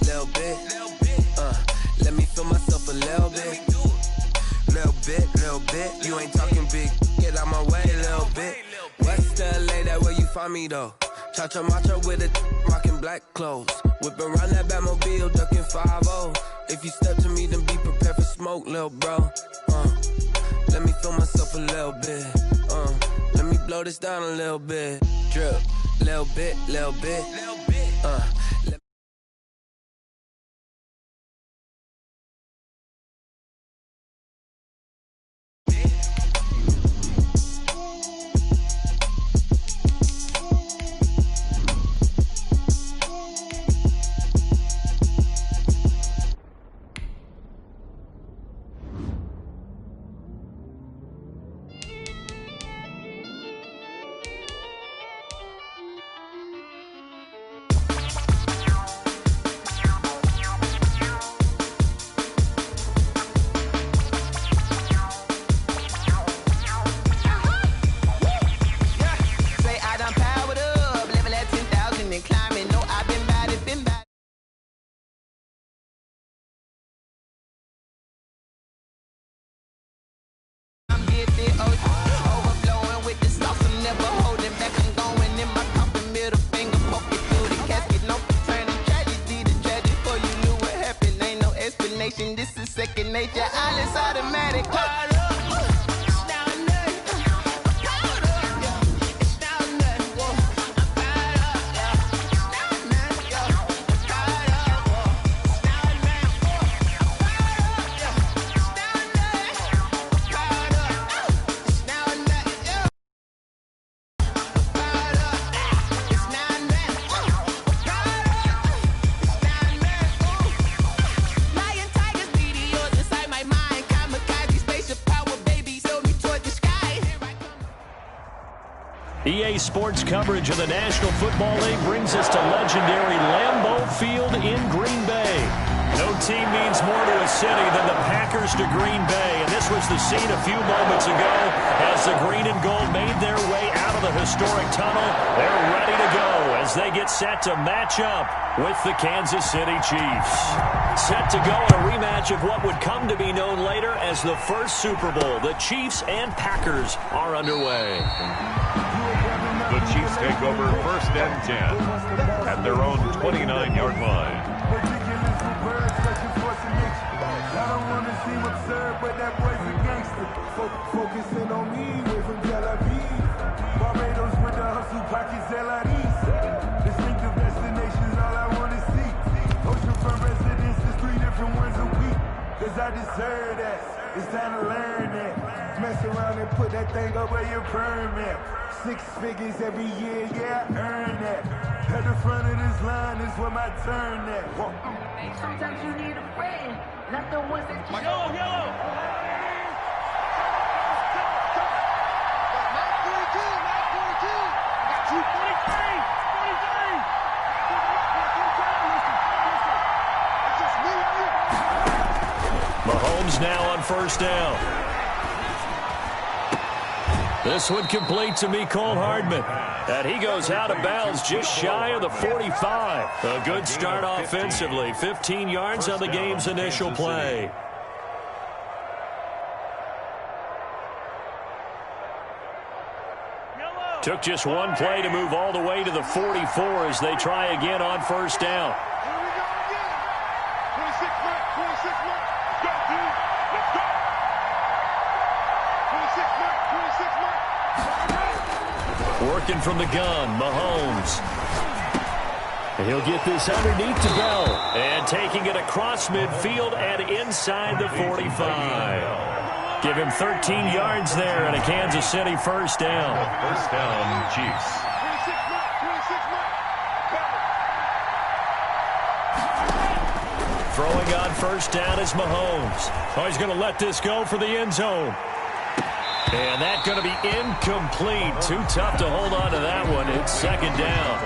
Little bit, let me feel myself a little bit. Little bit, you ain't talking big, get out my way, little bit. West LA, that where you find me though. Cha-cha macha with it, rocking black clothes. Whipping around that Batmobile, ducking 5-0. If you step to me, then be prepared for smoke, little bro. Let me feel myself a little bit. Let me blow this down a little bit. Drip, little bit. Overflowing with the sauce, I'm never holding back. I'm going in my coffin, middle finger poking through the casket. No turning tragedy to tragic. Before you knew what happened, ain't no explanation. This is second nature. All is automatic. EA Sports coverage of the National Football League brings us to legendary Lambeau Field in Green Bay. No team means more to a city than the Packers to Green Bay, and this was the scene a few moments ago as the green and gold made their way out of the historic tunnel. They're ready to go as they get set to match up with the Kansas City Chiefs. Set to go in a rematch of what would come to be known later as the first Super Bowl. The Chiefs and Packers are underway. The Chiefs take over 1st and 10 at their own 29-yard line. I don't want to seem absurd, but that boy's a gangster. Focusing on me, way from Tel Aviv. Barbados with the hustle, pockets LREs. Distinctive destinations, all I want to see. Oceanfront residences, 3 different ones a week. Cause I deserve that. It's time to learn that. Mess around and put that thing up where your permit. 6 figures every year, yeah, I earn that. At the front of this line is where my turn at. Sometimes you need a friend, not the ones that you... Yellow! now on first down. This one complete to Mecole Hardman. And he goes out of bounds just shy of the 45. A good start offensively. 15 yards on the game's initial play. Took just one play to move all the way to the 44 as they try again on first down. Working from the gun, Mahomes. And he'll get this underneath to Bell. And taking it across midfield and inside the 45. Give him 13 yards there and a Kansas City first down. First down, Chiefs. Throwing on first down is Mahomes. Oh, he's going to let this go for the end zone. And that's going to be incomplete. Too tough to hold on to that one. It's second down.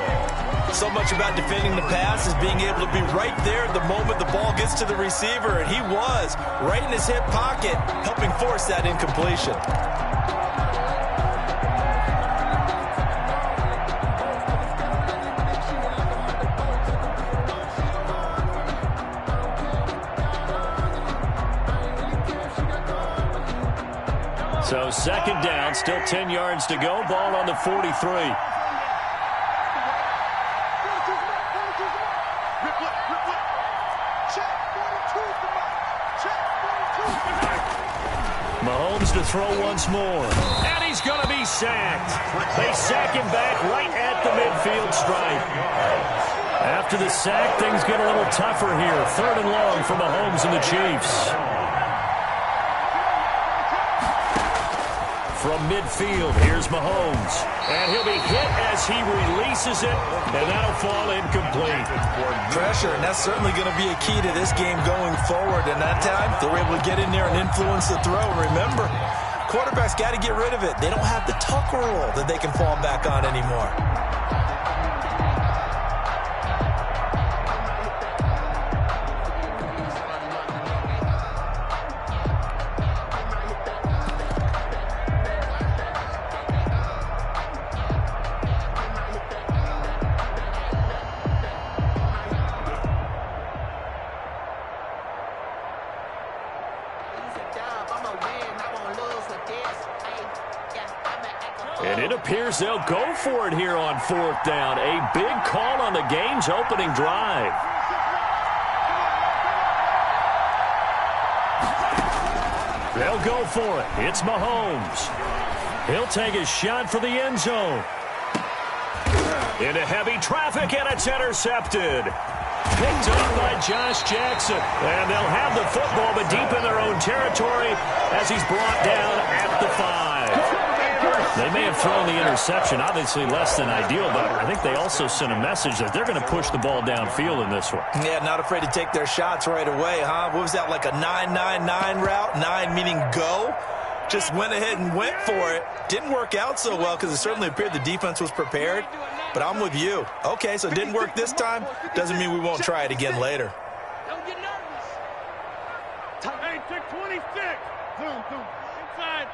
So much about defending the pass is being able to be right there the moment the ball gets to the receiver. And he was right in his hip pocket, helping force that incompletion. So second down, still 10 yards to go. Ball on the 43. Mahomes to throw once more. And he's going to be sacked. They sack him back right at the midfield stripe. After the sack, things get a little tougher here. Third and long for Mahomes and the Chiefs. From midfield, here's Mahomes. And he'll be hit as he releases it, and that'll fall incomplete. Pressure, and that's certainly going to be a key to this game going forward. And that time, they were able to get in there and influence the throw. And remember, quarterbacks got to get rid of it. They don't have the tuck rule that they can fall back on anymore. And it appears they'll go for it here on fourth down. A big call on the game's opening drive. They'll go for it. It's Mahomes. He'll take a shot for the end zone. Into heavy traffic, and it's intercepted. Picked up by Josh Jackson. And they'll have the football, but deep in their own territory as he's brought down at the 5. They may have thrown the interception, obviously less than ideal, but I think they also sent a message that they're going to push the ball downfield in this one. Yeah, not afraid to take their shots right away, huh? What was that, like a 9-9-9 route? 9 meaning go? Just went ahead and went for it. Didn't work out so well because it certainly appeared the defense was prepared. But I'm with you. Okay, so it didn't work this time. Doesn't mean we won't try it again later. Don't get nervous. Hey, check 26. Zoom. Inside.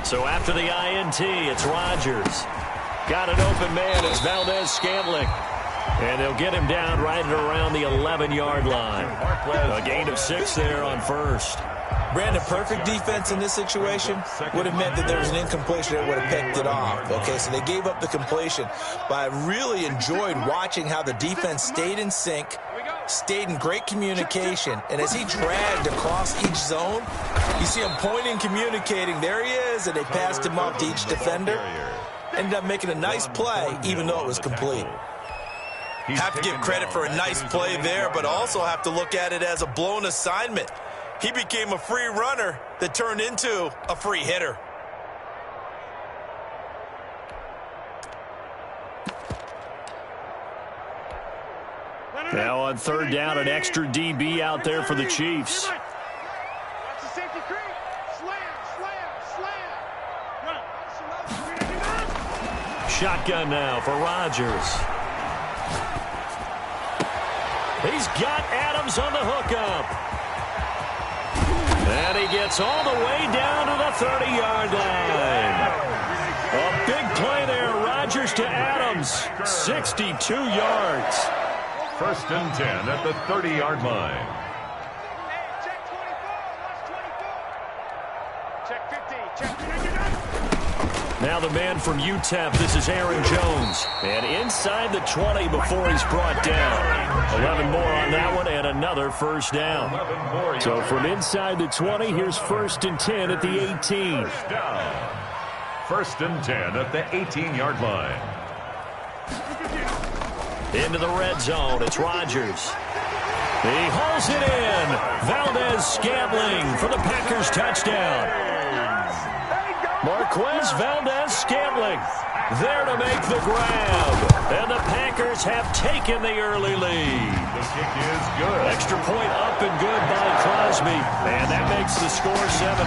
So after the INT, it's Rodgers. Got an open man. It's Valdez-Scantling. And they'll get him down right at around the 11-yard line. A gain of 6 there on first. Brandon, perfect defense in this situation would have meant that there was an incompletion that would have picked it off. Okay, so they gave up the completion. But I really enjoyed watching how the defense stayed in sync, stayed in great communication, and as he dragged across each zone, you see him pointing, communicating. There he is, and they passed him off to each defender. Ended up making a nice play, even though it was complete. Have to give credit for a nice play there, but also have to look at it as a blown assignment. He became a free runner that turned into a free hitter. Now on third down, an extra DB out there for the Chiefs. Shotgun now for Rodgers. He's got Adams on the hookup. And he gets all the way down to the 30-yard line. A big play there. Rodgers to Adams. 62 yards. 1st and 10 at the 30-yard line. Check 24. Check 50. Check 50. Now the man from UTEP, this is Aaron Jones. And inside the 20 before he's brought down. 11 more on that one and another first down. So from inside the 20, here's 1st and 10 at the 18. 1st and 10 at the 18-yard line. Into the red zone, it's Rodgers. He hauls it in. Valdez-Scantling for the Packers touchdown. Marquez Valdez-Scantling there to make the grab. And the Packers have taken the early lead. The kick is good. Extra point up and good by Crosby. And that makes the score 7-0.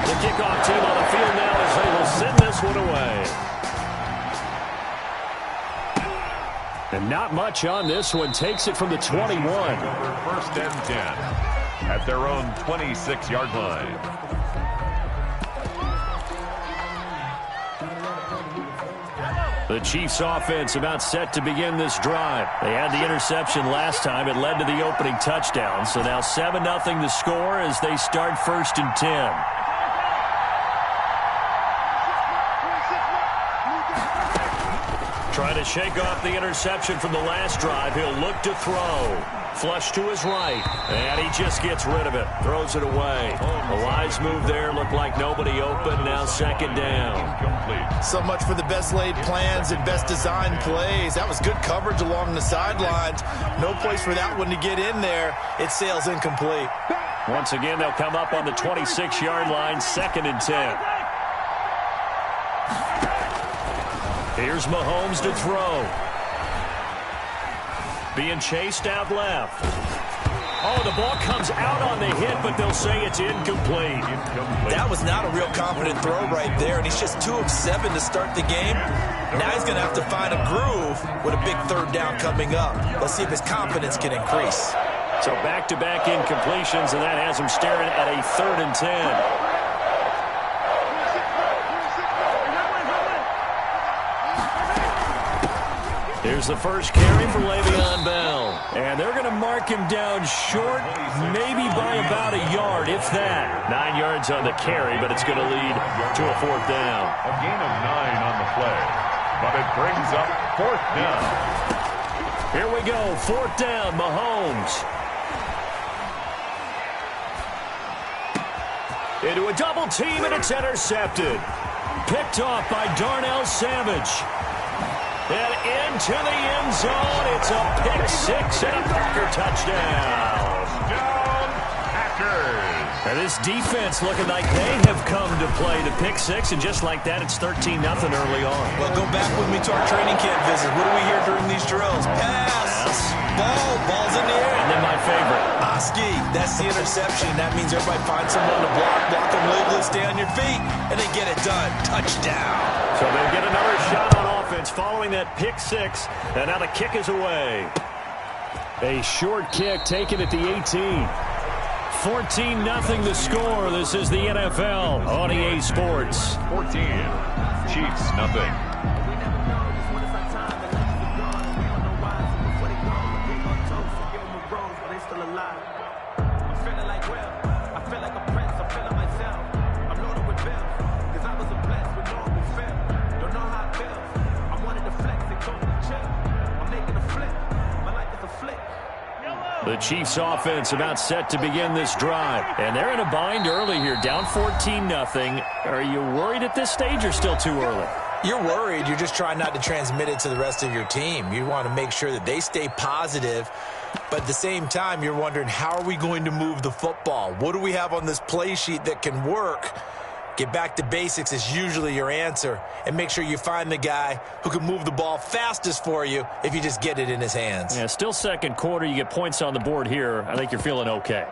The kickoff team on the field now as they will send this one away. And not much on this one. Takes it from the 21. 1st and 10. At their own 26-yard line. The Chiefs offense about set to begin this drive. They had the interception last time. It led to the opening touchdown. So now 7-0 the score as they start 1st and 10. Trying to shake off the interception from the last drive. He'll look to throw. Flush to his right, and he just gets rid of it. Throws it away. A wise move there. Looked like nobody open. Now 2nd down. So much for the best laid plans and best designed plays. That was good coverage along the sidelines. No place for that one to get in there. It sails incomplete. Once again, they'll come up on the 26-yard line. 2nd and 10. Here's Mahomes to throw. Being chased out left. Oh, the ball comes out on the hit, but they'll say it's incomplete. That was not a real confident throw right there, and he's just 2 of 7 to start the game. Now he's going to have to find a groove with a big 3rd down coming up. Let's see if his confidence can increase. So back-to-back incompletions, and that has him staring at a 3rd and 10. Here's the first carry for Le'Veon Bell. And they're going to mark him down short, maybe by about a yard, if that. 9 yards on the carry, but it's going to lead to a 4th down. A gain of 9 on the play, but it brings up 4th down. Here we go, 4th down, Mahomes. Into a double team, and it's intercepted. Picked off by Darnell Savage. And into the end zone, it's a pick 6 and a Packer touchdown. Touchdown, Packers. And this defense looking like they have come to play the pick 6, and just like that, it's 13-0 early on. Well, go back with me to our training camp visit. What do we hear during these drills? Pass. Ball's in the air. And then my favorite. Oski, that's the interception. That means everybody finds someone to block them legally, stay on your feet, and they get it done. Touchdown. So they get another shot on offense following that pick 6, and now the kick is away. A short kick taken at the 18. 14-0 the score. This is the NFL on EA Sports. 14, Chiefs nothing. The Chiefs offense about set to begin this drive. And they're in a bind early here, down 14-0. Are you worried at this stage or still too early? You're worried. You're just trying not to transmit it to the rest of your team. You want to make sure that they stay positive. But at the same time, you're wondering, how are we going to move the football? What do we have on this play sheet that can work? Get back to basics is usually your answer. And make sure you find the guy who can move the ball fastest for you if you just get it in his hands. Yeah, still 2nd quarter. You get points on the board here. I think you're feeling okay.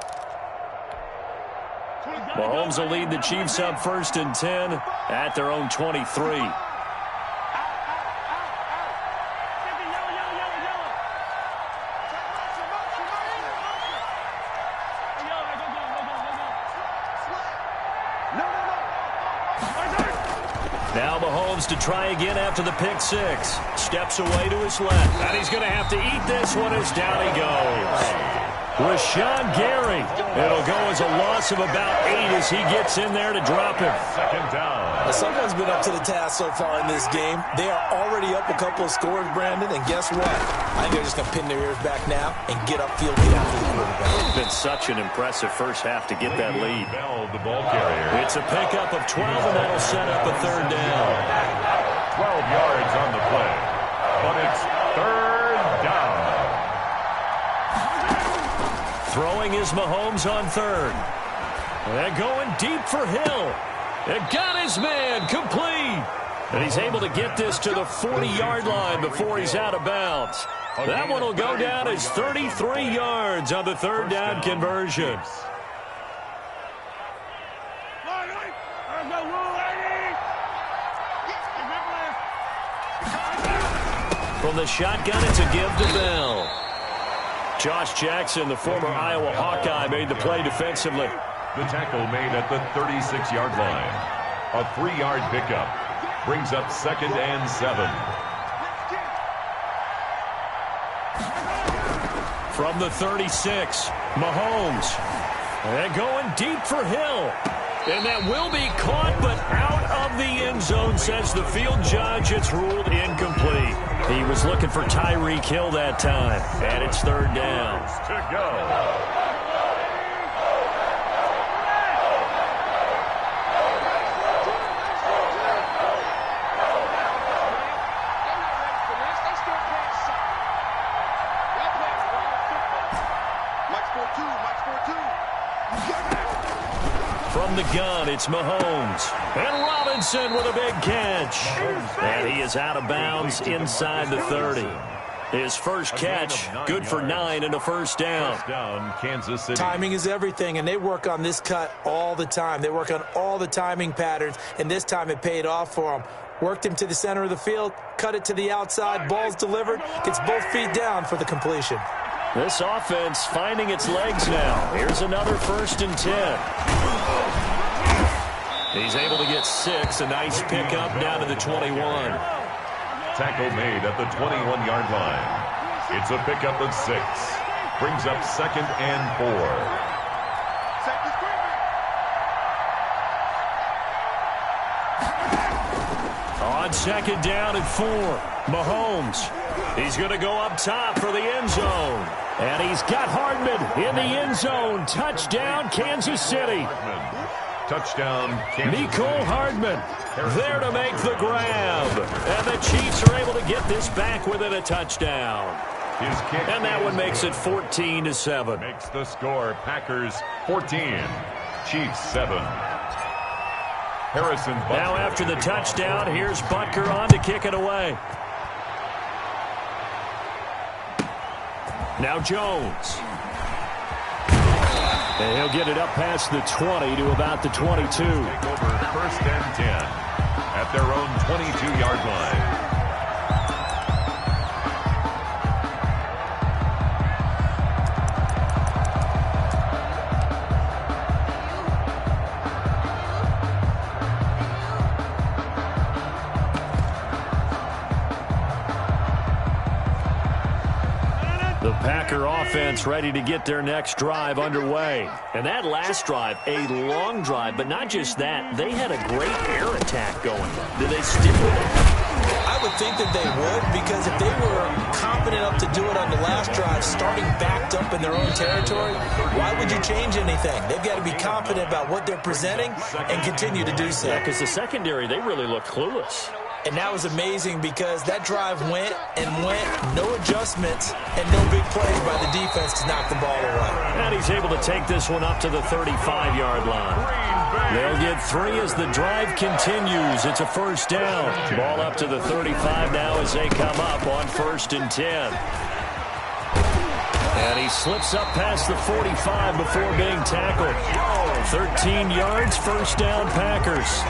Mahomes will lead the Chiefs up 1st and 10 at their own 23. Now Mahomes to try again after the pick six. Steps away to his left. And he's going to have to eat this one as down he goes. Rashawn Gary. It'll go as a loss of about 8 as he gets in there to drop him. Second down. Well, someone's been up to the task so far in this game. They are already up a couple of scores, Brandon, and guess what? I think they're just going to pin their ears back now and get upfield, get after the quarterback. It's been such an impressive first half to get that lead. Bell, the ball carrier. It's a pickup of 12, and that'll set up a third down. 12 yards on the play, but it's third down. Throwing is Mahomes on third. And going deep for Hill. And got his man complete. And he's able to get this to the 40-yard line before he's out of bounds. That one will go down as 33 yards on the third down conversion. From the shotgun, it's a give to Bell. Josh Jackson, the former Iowa Hawkeye, made the play defensively. The tackle made at the 36-yard line. A 3-yard pickup brings up 2nd and 7. From the 36, Mahomes. And going deep for Hill. And that will be caught, but out of the end zone, says the field judge. It's ruled incomplete. He was looking for Tyreek Hill that time. And it's third down. To go. From the gun, it's Mahomes. And Robinson with a big catch. And he is out of bounds inside the 30. His first catch, good for 9 and a first down. Kansas City. Timing is everything, and they work on this cut all the time. They work on all the timing patterns, and this time it paid off for him. Worked him to the center of the field, cut it to the outside, ball's delivered, gets both feet down for the completion. This offense finding its legs now. Here's another 1st and 10. He's able to get 6. A nice pickup down to the 21. Tackle made at the 21-yard line. It's a pickup of 6. Brings up 2nd and 4. On 2nd down and 4. Mahomes. He's going to go up top for the end zone. And he's got Hardman in the end zone. Touchdown, Kansas City. Touchdown, Kansas Mecole City. Hardman there to make the grab. And the Chiefs are able to get this back within a touchdown. His kick and that one makes it 14-7. Makes the score Packers 14, Chiefs 7. Harrison Butker. Now after the touchdown, here's Butker on to kick it away. Now Jones. And he'll get it up past the 20 to about the 22. Take over 1st and 10 at their own 22-yard line. The Packer offense ready to get their next drive underway. And that last drive, a long drive, but not just that. They had a great air attack going. Did they stick with it? I would think that they would, because if they were confident enough to do it on the last drive, starting backed up in their own territory, why would you change anything? They've got to be confident about what they're presenting and continue to do so. Yeah, because the secondary, they really look clueless. And that was amazing because that drive went and went, no adjustments, and no big plays by the defense to knock the ball away. And he's able to take this one up to the 35-yard line. They'll get 3 as the drive continues. It's a first down. Ball up to the 35 now as they come up on 1st and 10. And he slips up past the 45 before being tackled. 13 yards, first down, Packers.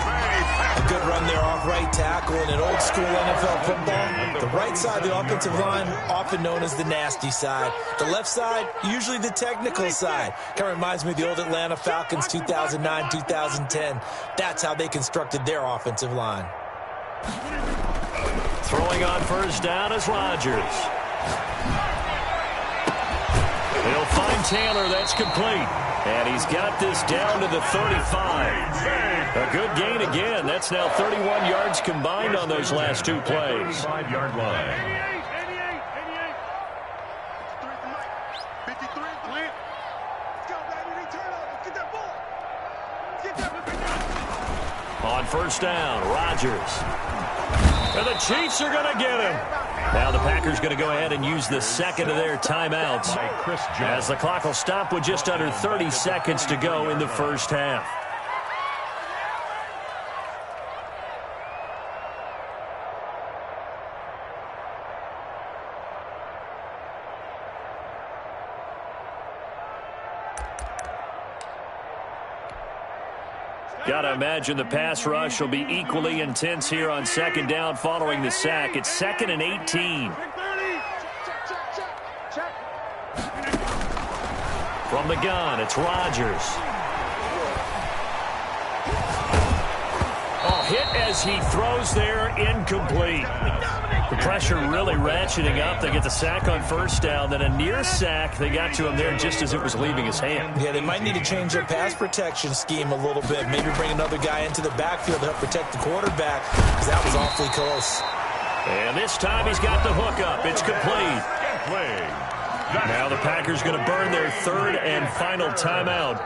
A good run there off right tackle in an old-school NFL football. The right side of the offensive line, often known as the nasty side. The left side, usually the technical side. Kind of reminds me of the old Atlanta Falcons 2009-2010. That's how they constructed their offensive line. Throwing on first down is Rodgers. He'll find Taylor. That's complete. And he's got this down to the 35. A good gain again. That's now 31 yards combined on those last two plays. 5-yard line. On first down, Rodgers. And the Chiefs are going to get him. Now the Packers going to go ahead and use the second of their timeouts, as the clock will stop with just under 30 seconds to go in the first half. Got to imagine the pass rush will be equally intense here on second down following the sack. It's 2nd and 18. From the gun, it's Rodgers. Oh, hit as he throws there, incomplete. The pressure really ratcheting up. They get the sack on first down, then a near sack. They got to him there just as it was leaving his hand. Yeah, they might need to change their pass protection scheme a little bit. Maybe bring another guy into the backfield to help protect the quarterback, because that was awfully close. And this time he's got the hook up. It's complete. Now the Packers going to burn their third and final timeout,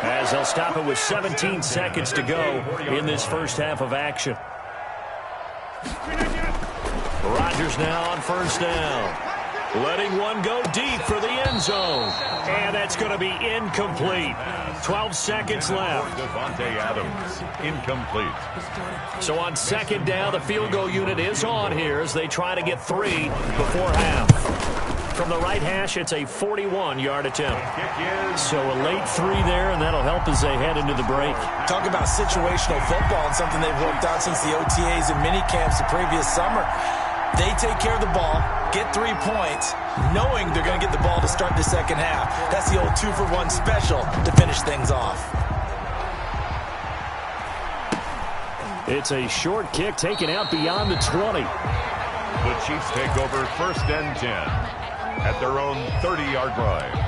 as they'll stop it with 17 seconds to go in this first half of action. Rodgers now on first down. Letting one go deep for the end zone. And that's going to be incomplete. 12 seconds left. Devontae Adams, incomplete. So on second down, the field goal unit is on here as they try to get 3 before half. From the right hash, it's a 41-yard attempt. So a late 3 there, and that'll help as they head into the break. Talk about situational football and something they've worked out since the OTAs and mini camps the previous summer. They take care of the ball, get 3 points, knowing they're going to get the ball to start the second half. That's the old 2-for-1 special to finish things off. It's a short kick taken out beyond the 20. The Chiefs take over 1st and 10 at their own 30-yard line.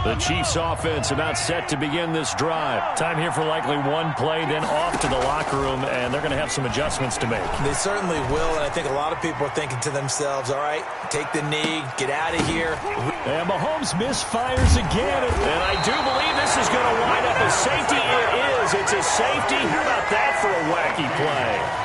The Chiefs offense about set to begin this drive. Time here for likely one play, then off to the locker room, and they're going to have some adjustments to make. They certainly will, and I think a lot of people are thinking to themselves, all right, take the knee, get out of here. And Mahomes misfires again, and I do believe this is going to wind up as safety. It is. It's a safety. How about that for a wacky play?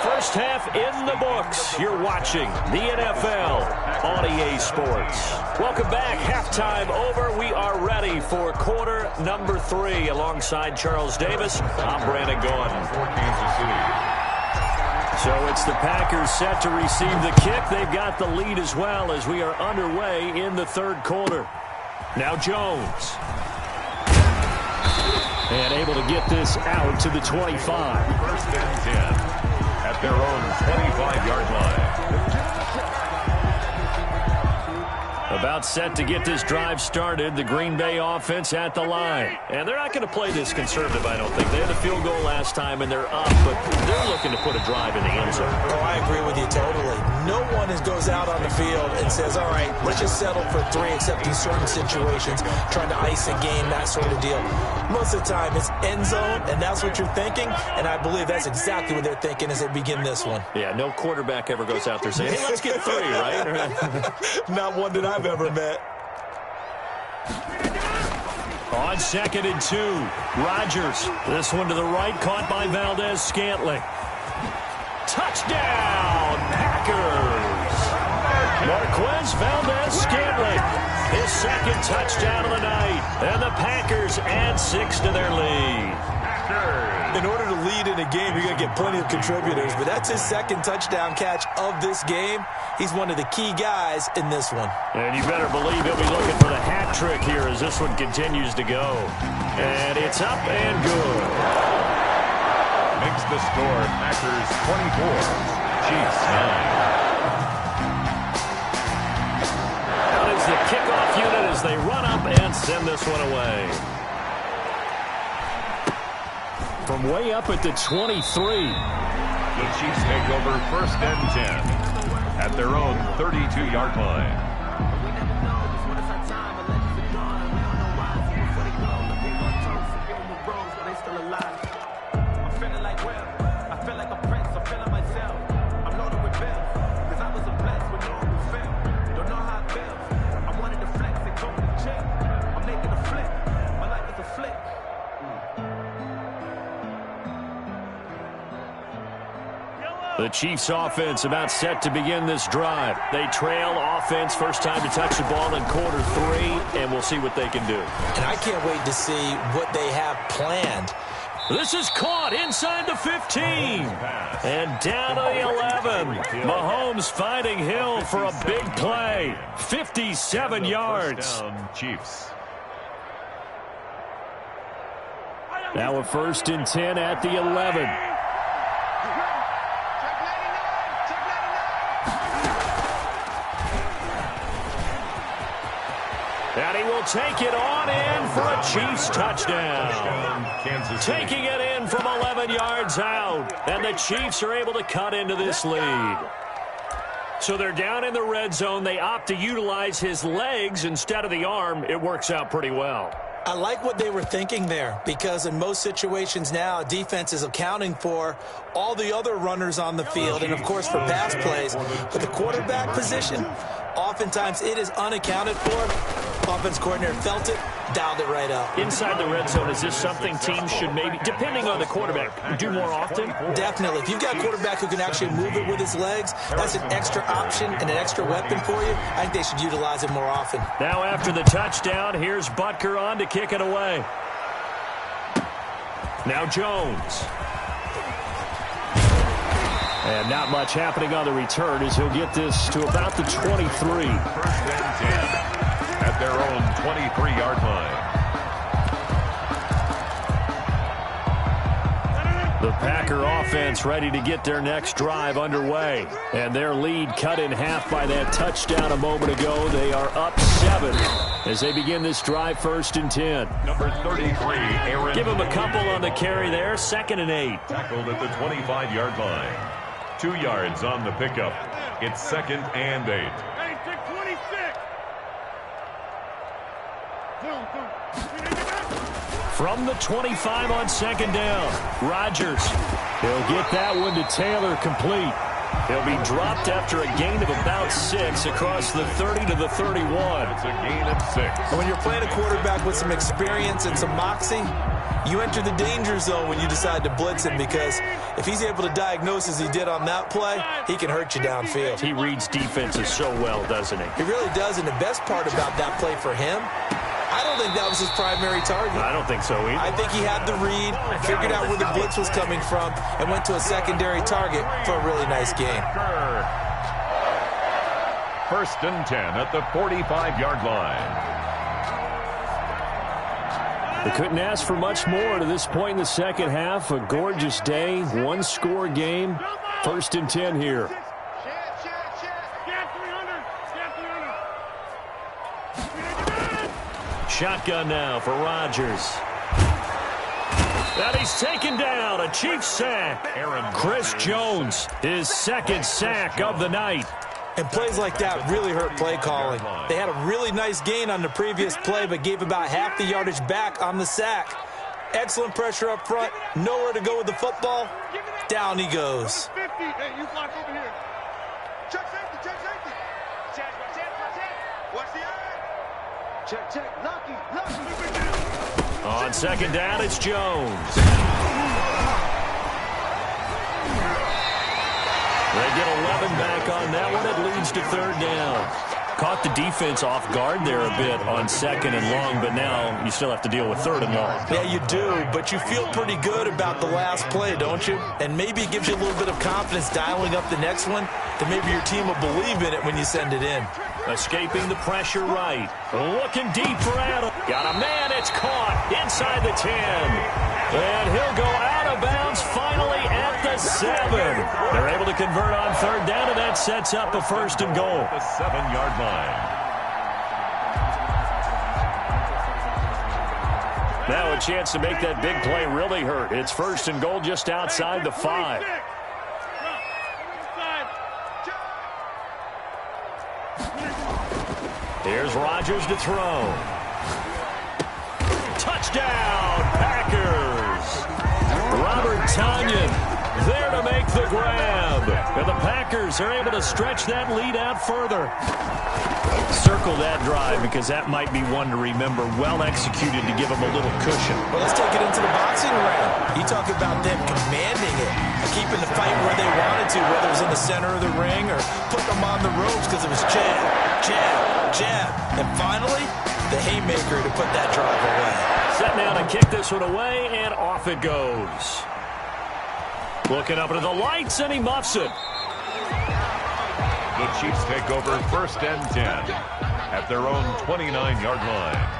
First half in the books. You're watching the NFL on EA Sports. Welcome back. Halftime over. We are ready for quarter number 3. Alongside Charles Davis, I'm Brandon Gordon. So it's the Packers set to receive the kick. They've got the lead as well as we are underway in the third quarter. Now Jones. And able to get this out to the 25. 1st and 10. At their own 25-yard line. About set to get this drive started. The Green Bay offense at the line. And they're not going to play this conservative, I don't think. They had the field goal last time, and they're up, but they're looking to put a drive in the end zone. Oh, I agree with you totally. No one goes out on the field and says, all right, let's just settle for 3, except in certain situations, trying to ice a game, that sort of deal. Most of the time, it's end zone, and that's what you're thinking, and I believe that's exactly what they're thinking as they begin this one. Yeah, no quarterback ever goes out there saying, hey, let's get 3, right? Not one that I've ever met. On 2nd and 2, Rodgers. This one to the right, caught by Valdez-Scantling. Touchdown, Packers! Marquez Valdez-Scantling, his 2nd touchdown of the night. And the Packers add 6 to their lead. In order to lead in a game, you're going to get plenty of contributors, but that's his 2nd touchdown catch of this game. He's one of the key guys in this one. And you better believe he'll be looking for the hat trick here as this one continues to go. And it's up and good. Makes the score Packers 24, Chiefs 9. That is the kickoff unit as they run up and send this one away. from way up at the 23. The Chiefs take over 1st and 10 at their own 32-yard line. The Chiefs offense about set to begin this drive. They trail offense, first time to touch the ball in quarter 3, and we'll see what they can do. And I can't wait to see what they have planned. This is caught inside the 15 and down to the 11. Mahomes finding Hill for a big play. 57 yards. Chiefs. Now a 1st and 10 at the 11. And he will take it on in for a Chiefs touchdown. Taking it in from 11 yards out. And the Chiefs are able to cut into this lead. So they're down in the red zone. They opt to utilize his legs instead of the arm. It works out pretty well. I like what they were thinking there, because in most situations now, defense is accounting for all the other runners on the field and, of course, for pass plays. But the quarterback position, oftentimes it is unaccounted for. Offense coordinator felt it, dialed it right up. Inside the red zone, is this something teams should maybe, depending on the quarterback, do more often? Definitely. If you've got a quarterback who can actually move it with his legs, that's an extra option and an extra weapon for you. I think they should utilize it more often. Now after the touchdown, here's Butker on to kick it away. Now Jones. And not much happening on the return as he'll get this to about the 23. 1st and 10 at their own 23-yard line. The Packer offense ready to get their next drive underway. And their lead cut in half by that touchdown a moment ago. They are up 7 as they begin this drive, 1st and 10. Number 33, Aaron. Give him a couple on the carry there, 2nd and 8. Tackled at the 25-yard line. 2 yards on the pickup. It's 2nd and 8. Hey, check 26. From the 25 on 2nd down, Rodgers. He'll get that one to Taylor complete. He'll be dropped after a gain of about 6 across the 30 to the 31. It's a gain of 6. And when you're playing a quarterback with some experience and some moxie, you enter the danger zone when you decide to blitz him, because if he's able to diagnose as he did on that play, he can hurt you downfield. He reads defenses so well, doesn't he? He really does, and the best part about that play for him, I don't think that was his primary target. I don't think so either. I think he had the read, figured out where the blitz was coming from, and went to a secondary target for a really nice gain. 1st and 10 at the 45-yard line. They couldn't ask for much more to this point in the second half. A gorgeous day, one-score game. 1st and 10 here. Shotgun now for Rodgers. And he's taken down. A Chiefs sack. Chris Jones, his 2nd sack of the night. And plays like that really hurt play calling. They had a really nice gain on the previous play, but gave about half the yardage back on the sack. Excellent pressure up front. Nowhere to go with the football. Down he goes. Hey, you block over here. Check safety, check safety. Check. What's the eye? Check. Lucky. On 2nd down, it's Jones. They get 11 back on that one. It leads to 3rd down. Caught the defense off guard there a bit on 2nd and long, but now you still have to deal with 3rd and long. Yeah, you do, but you feel pretty good about the last play, don't you? And maybe it gives you a little bit of confidence dialing up the next one, that maybe your team will believe in it when you send it in. Escaping the pressure right. Looking deep for Adam. Got a man. It's caught inside the 10. And he'll go out of bounds finally at the 7. They're able to convert on 3rd down, and that sets up a 1st and goal. The 7-yard line. Now a chance to make that big play really hurt. It's 1st and goal just outside the 5. Here's Rodgers to throw. Touchdown, Packers. Robert Tonyan there to make the grab. And the Packers are able to stretch that lead out further. Circle that drive because that might be one to remember. Well executed to give them a little cushion. Well, let's take it into the boxing ring. You talk about them commanding it, keeping the fight where they wanted to, whether it was in the center of the ring or putting them on the ropes because it was jab, jab, jab. And finally, the haymaker to put that drive away. Set now to kick this one away, and off it goes. Looking up into the lights, and he muffs it. The Chiefs take over 1st and 10 at their own 29-yard line.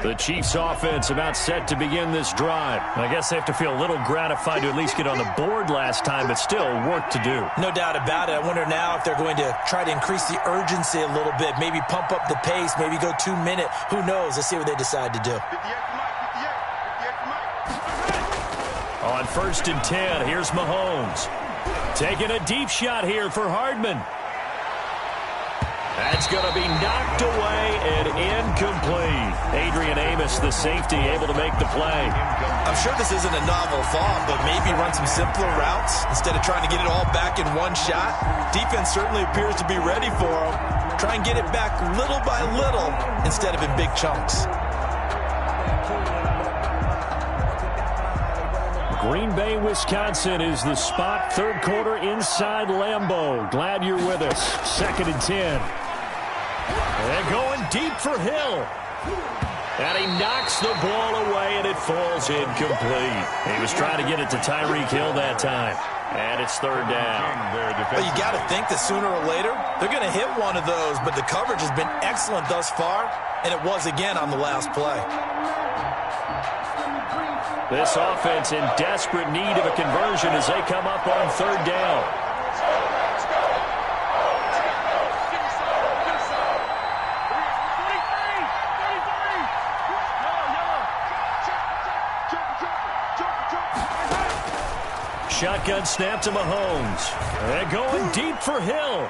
The Chiefs offense about set to begin this drive. I guess they have to feel a little gratified to at least get on the board last time, but still work to do. No doubt about it. I wonder now if they're going to try to increase the urgency a little bit, maybe pump up the pace, maybe go 2 minute. Who knows? Let's see what they decide to do. On 1st and 10, here's Mahomes. Taking a deep shot here for Hardman. That's going to be knocked away and incomplete. Adrian Amos, the safety, able to make the play. I'm sure this isn't a novel thought, but maybe run some simpler routes instead of trying to get it all back in one shot. Defense certainly appears to be ready for them. Try and get it back little by little instead of in big chunks. Green Bay, Wisconsin is the spot. 3rd quarter inside Lambeau. Glad you're with us. 2nd and 10. They're going deep for Hill. And he knocks the ball away, and it falls incomplete. He was trying to get it to Tyreek Hill that time. And it's 3rd down. But you got to think that sooner or later, they're going to hit one of those. But the coverage has been excellent thus far, and it was again on the last play. This offense in desperate need of a conversion as they come up on 3rd down. Shotgun snap to Mahomes. They're going deep for Hill.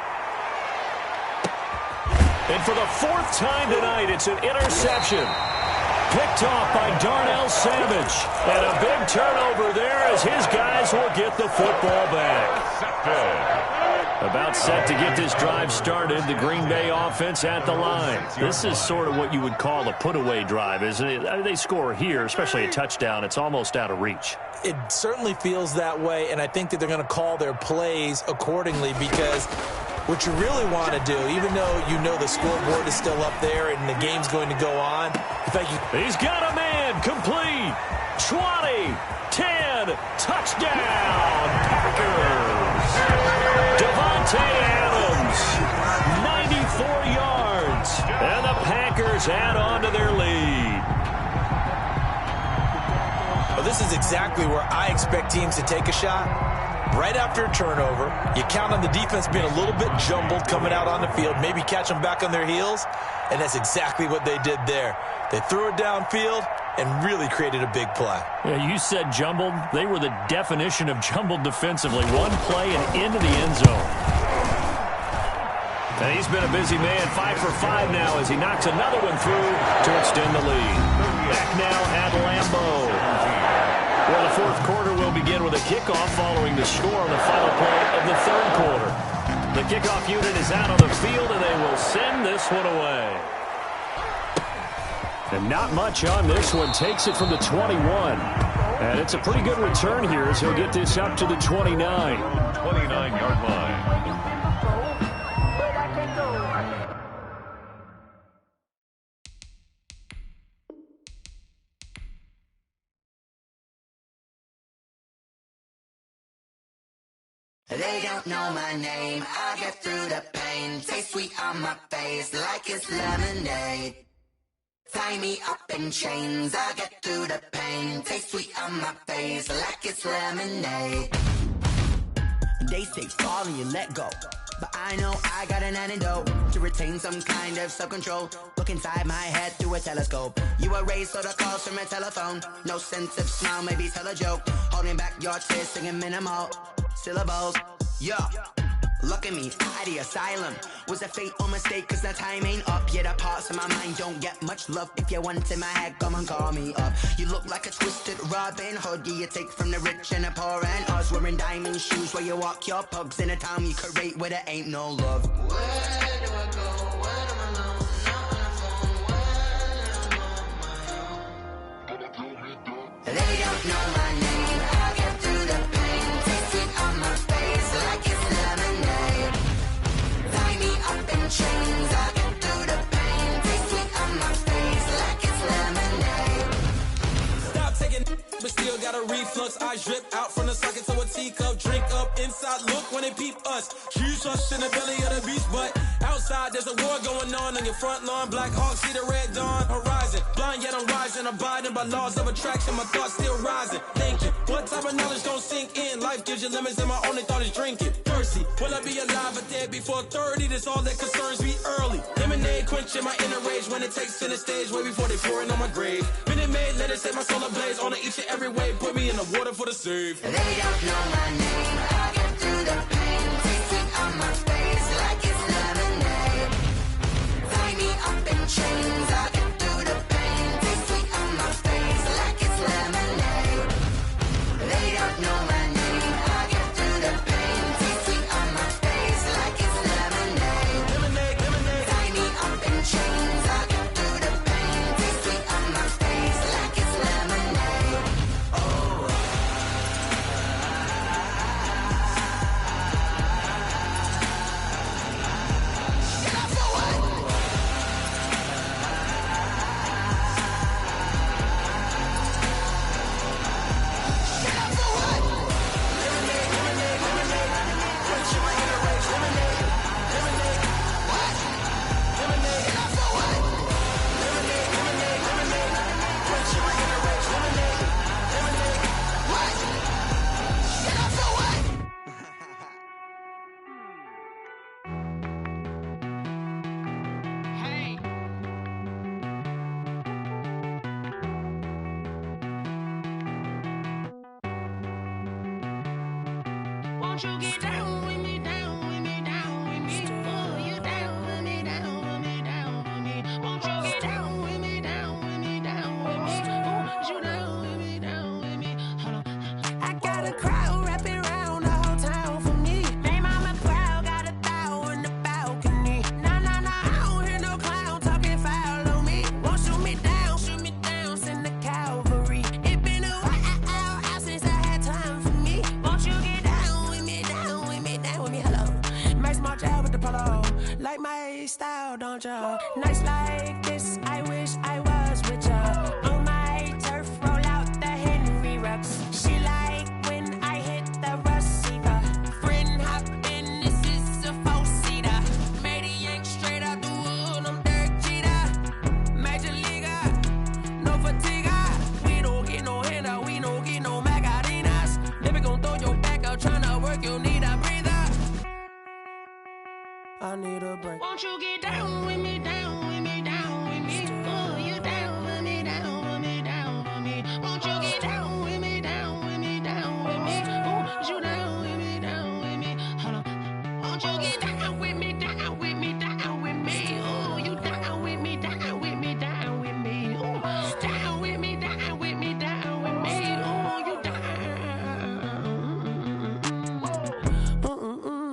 And for the 4th time tonight, it's an interception. Picked off by Darnell Savage. And a big turnover there as his guys will get the football back. About set to get this drive started. The Green Bay offense at the line. This is sort of what you would call a put-away drive, isn't it? I mean, they score here, especially a touchdown. It's almost out of reach. It certainly feels that way, and I think that they're going to call their plays accordingly because what you really want to do, even though you know the scoreboard is still up there and the game's going to go on, he's got a man, complete, 20, 10, touchdown, Packers. Devontae Adams, 94 yards, and the Packers add on to their lead. Well, this is exactly where I expect teams to take a shot. Right after a turnover, you count on the defense being a little bit jumbled coming out on the field, maybe catch them back on their heels, and that's exactly what they did there. They threw it downfield and really created a big play. Yeah, you said jumbled. They were the definition of jumbled defensively. One play and into the end zone. And he's been a busy man, 5 for 5 now as he knocks another one through to extend the lead. Back now at Lambeau. Well, the 4th quarter will begin with a kickoff following the score on the final play of the 3rd quarter. The kickoff unit is out on the field, and they will send this one away. And not much on this one. Takes it from the 21. And it's a pretty good return here as he'll get this up to the 29. 29-yard line. They don't know my name, I get through the pain. Say sweet on my face like it's lemonade. Tie me up in chains, I'll get through the pain. Taste sweet on my face like it's lemonade. They say fall and you let go, but I know I got an antidote to retain some kind of self-control. Look inside my head through a telescope. You erase all the calls from a telephone. No sense of smile, maybe tell a joke. Holding back your tears, singing minimal syllables. Yeah. Look at me, at the asylum. Was a fate or mistake, cause the time ain't up. Yet the parts of my mind don't get much love. If you want in my head, come and call me up. You look like a twisted Robin Hood. You take from the rich and the poor and us. Wearing diamond shoes where you walk your pugs in a town you create where there ain't no love. Where do I go? Where am I alone? Not on the phone. Where am I on my own? They don't know my name. I'll get through the pain. Taste it on my face like it's lemonade. Tie me up in chains. I'll get through the pain. Taste it on my face like it's lemonade. Stop taking, but still got a reflux. I drip out from the socket to a teacup. Drink up inside, look when they peep us. Shoes us in the belly of the beast, but outside there's a war going on your front lawn. Black Hawk, see the red dawn horizon. Blind yet I'm rising, abiding by laws of attraction. My thoughts still rising. Thinking, what type of knowledge don't sink in? Life gives you limits, and my only thought is drinking. Thirsty, will I be alive or dead before 30? That's all that concerns me early. Lemonade quenching my inner rage when it takes center stage, way before they pour it on my grave. Minute Maid, let it set my soul ablaze. On each and every way, put me in the water for the save. They don't know my name. I'll get through the pain. Taste it on my face like it's lemonade. Tie me up in chains. I'll get through the pain. Taste it on my face like it's lemonade. They don't know my name. I'll get through the pain. Taste it on my face like it's lemonade. Lemonade, lemonade. Tie me up in chains. I'll get through the pain. Taste it on my face like it's lemonade. Won't you get down with me, down with me, down with me? Oh, you down with me, down with me, down with me. Won't you get down with me, down with me, down with me? Oh, you down with me, down with me? Hold on. I got a crowd wrapping around the whole town for me. Name on my crowd, got a thou in the balcony. Nah, nah, nah, I don't hear no clown talking foul on me. Won't shoot me down, send the cavalry. It been a while since I had time for me. Won't you get down with me, down with me, down with me? Hello. Max March out with the polo. Like my style, don't ya? Nights like this, I wish I was with ya. On my turf, roll out the Henry Rux. She like when I hit the receiver. Friend hop in, this is a four-seater. Made a yank straight out the wood, I'm Derek Jeter. Major leaguer, no fatigue. We don't get no handout, we don't get no Macarinas. Never gon' throw your back out, tryna work, you need a breather. I need a break. Won't you get down with me, down with me, down with me? Oh, you down with me, down with me, down with me? Won't you get down with me, down with me, down with me? Oh, you down with me, down with me? Hold on. Won't you get down with me, down with me, down with me? Oh, you down with me, down with me, down with me? Oh, down with me, down with me, down with me? Oh, you down.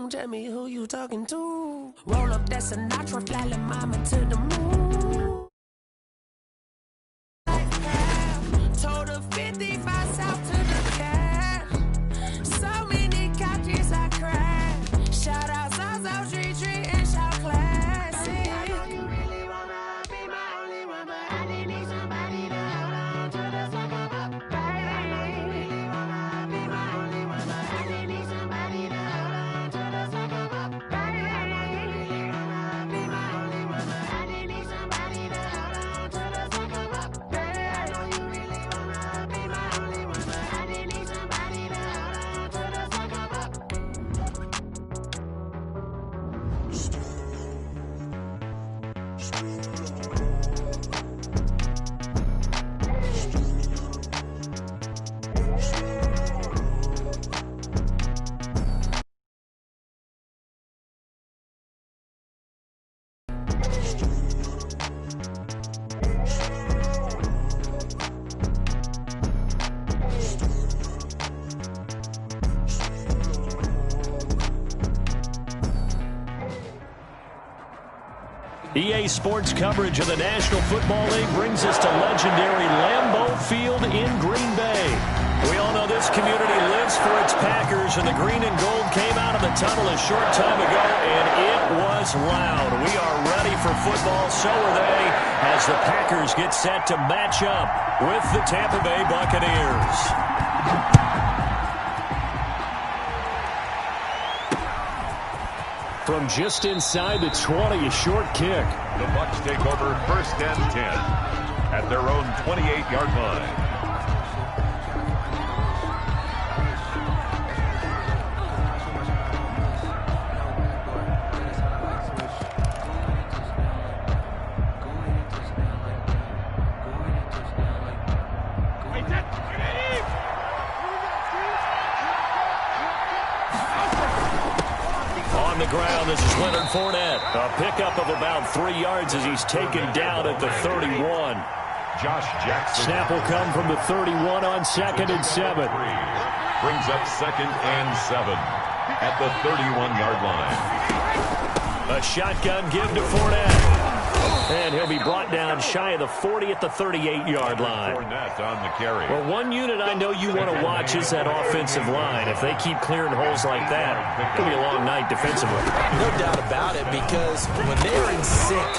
Tell me who you talking to. Roll up that Sinatra, fly la mama to the moon. Told her 55 south to the cat. So many couches I cried. Shout out South Street and shout classic. I know you really wanna be my only one, but I didn't need somebody to hold on to the sucker up. I know you really wanna be my only one, but I didn't need somebody to hold on to the sucker up. I know you really wanna be my EA Sports coverage of the National Football League brings us to legendary Lambeau Field in Green Bay. We all know this community lives for its Packers, and the green and gold came out of the tunnel a short time ago, and it was loud. We are ready for football, so are they, as the Packers get set to match up with the Tampa Bay Buccaneers. From just inside the 20, a short kick. The Bucs take over 1st and 10 at their own 28-yard line. Ground. This is Leonard Fournette. A pickup of about 3 yards as he's taken down at the 31. Josh Jackson. Snap will come from the 31 on 2nd and 7. Brings up 2nd and 7 at the 31-yard line. A shotgun give to Fournette. And he'll be brought down shy of the 40 at the 38-yard line. Fournette on the carry. Well, one unit I know you want to watch is that offensive line. If they keep clearing holes like that, it's going to be a long night defensively. No doubt about it, because when they're in sync,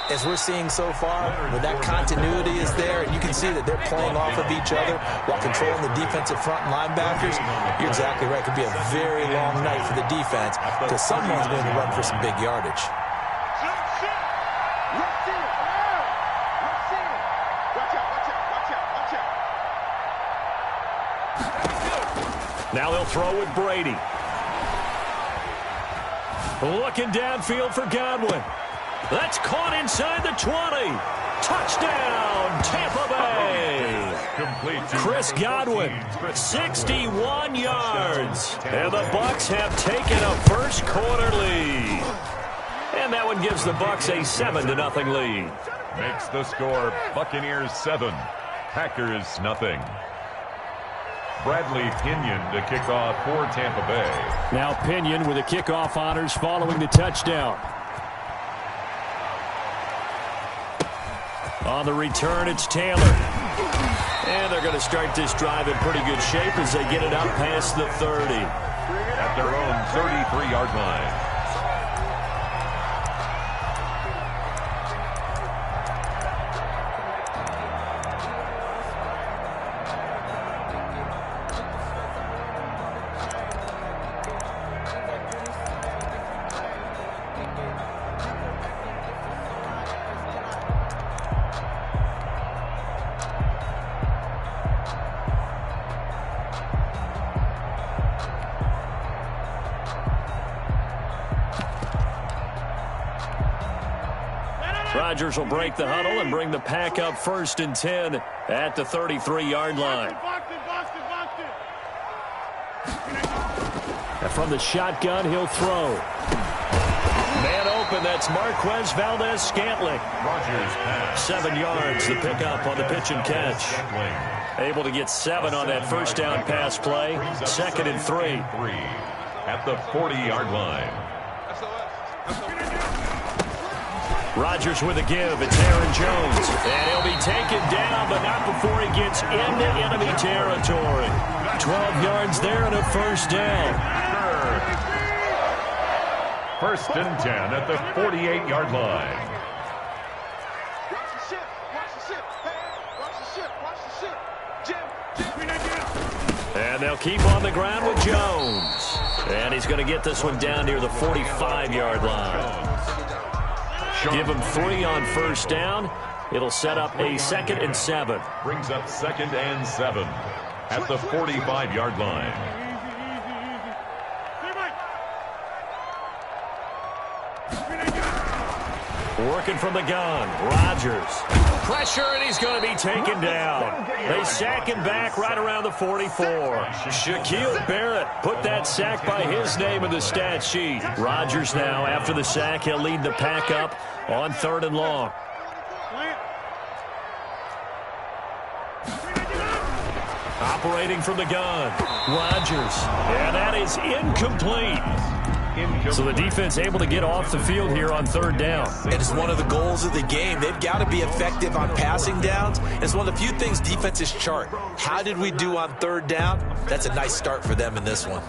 as we're seeing so far, when that continuity is there, and you can see that they're playing off of each other while controlling the defensive front and linebackers, you're exactly right. It could be a very long night for the defense, because someone's going to run for some big yardage. Now they'll throw with Brady. Looking downfield for Godwin. That's caught inside the 20. Touchdown, Tampa Bay. Chris Godwin, 61 yards. And the Bucs have taken a first quarter lead. And that one gives the Bucs a 7-0 lead. Makes the score Buccaneers 7, Packers 0. Bradley Pinion to kick off for Tampa Bay. Now Pinion with the kickoff honors following the touchdown. On the return, it's Taylor. And they're going to start this drive in pretty good shape as they get it up past the 30. At their own 33-yard line. Rodgers will break the huddle and bring the pack up 1st and 10 at the 33-yard line. And from the shotgun, he'll throw. Man open, that's Marquez Valdez-Scantling. 7 yards, the pickup on the pitch and catch. Able to get 7 on that first down pass play. 2nd and 3. At the 40-yard line. Rodgers with a give. It's Aaron Jones. And he'll be taken down, but not before he gets into enemy territory. 12 yards there and a first down. 1st and 10 at the 48-yard line. And they'll keep on the ground with Jones. And he's going to get this one down near the 45-yard line. Give him 3 on first down. It'll set up a 2nd and 7. Brings up 2nd and 7 at the 45-yard line. Working from the gun. Rodgers. Pressure, and he's going to be taken down. They sack him back right around the 44. Shaquille Barrett put that sack by his name in the stat sheet. Rodgers now, after the sack, he'll lead the pack up on 3rd and long. Operating from the gun. Rodgers. And that is incomplete. So the defense able to get off the field here on third down. And it's one of the goals of the game. They've got to be effective on passing downs. It's one of the few things defenses chart. How did we do on third down? That's a nice start for them in this one.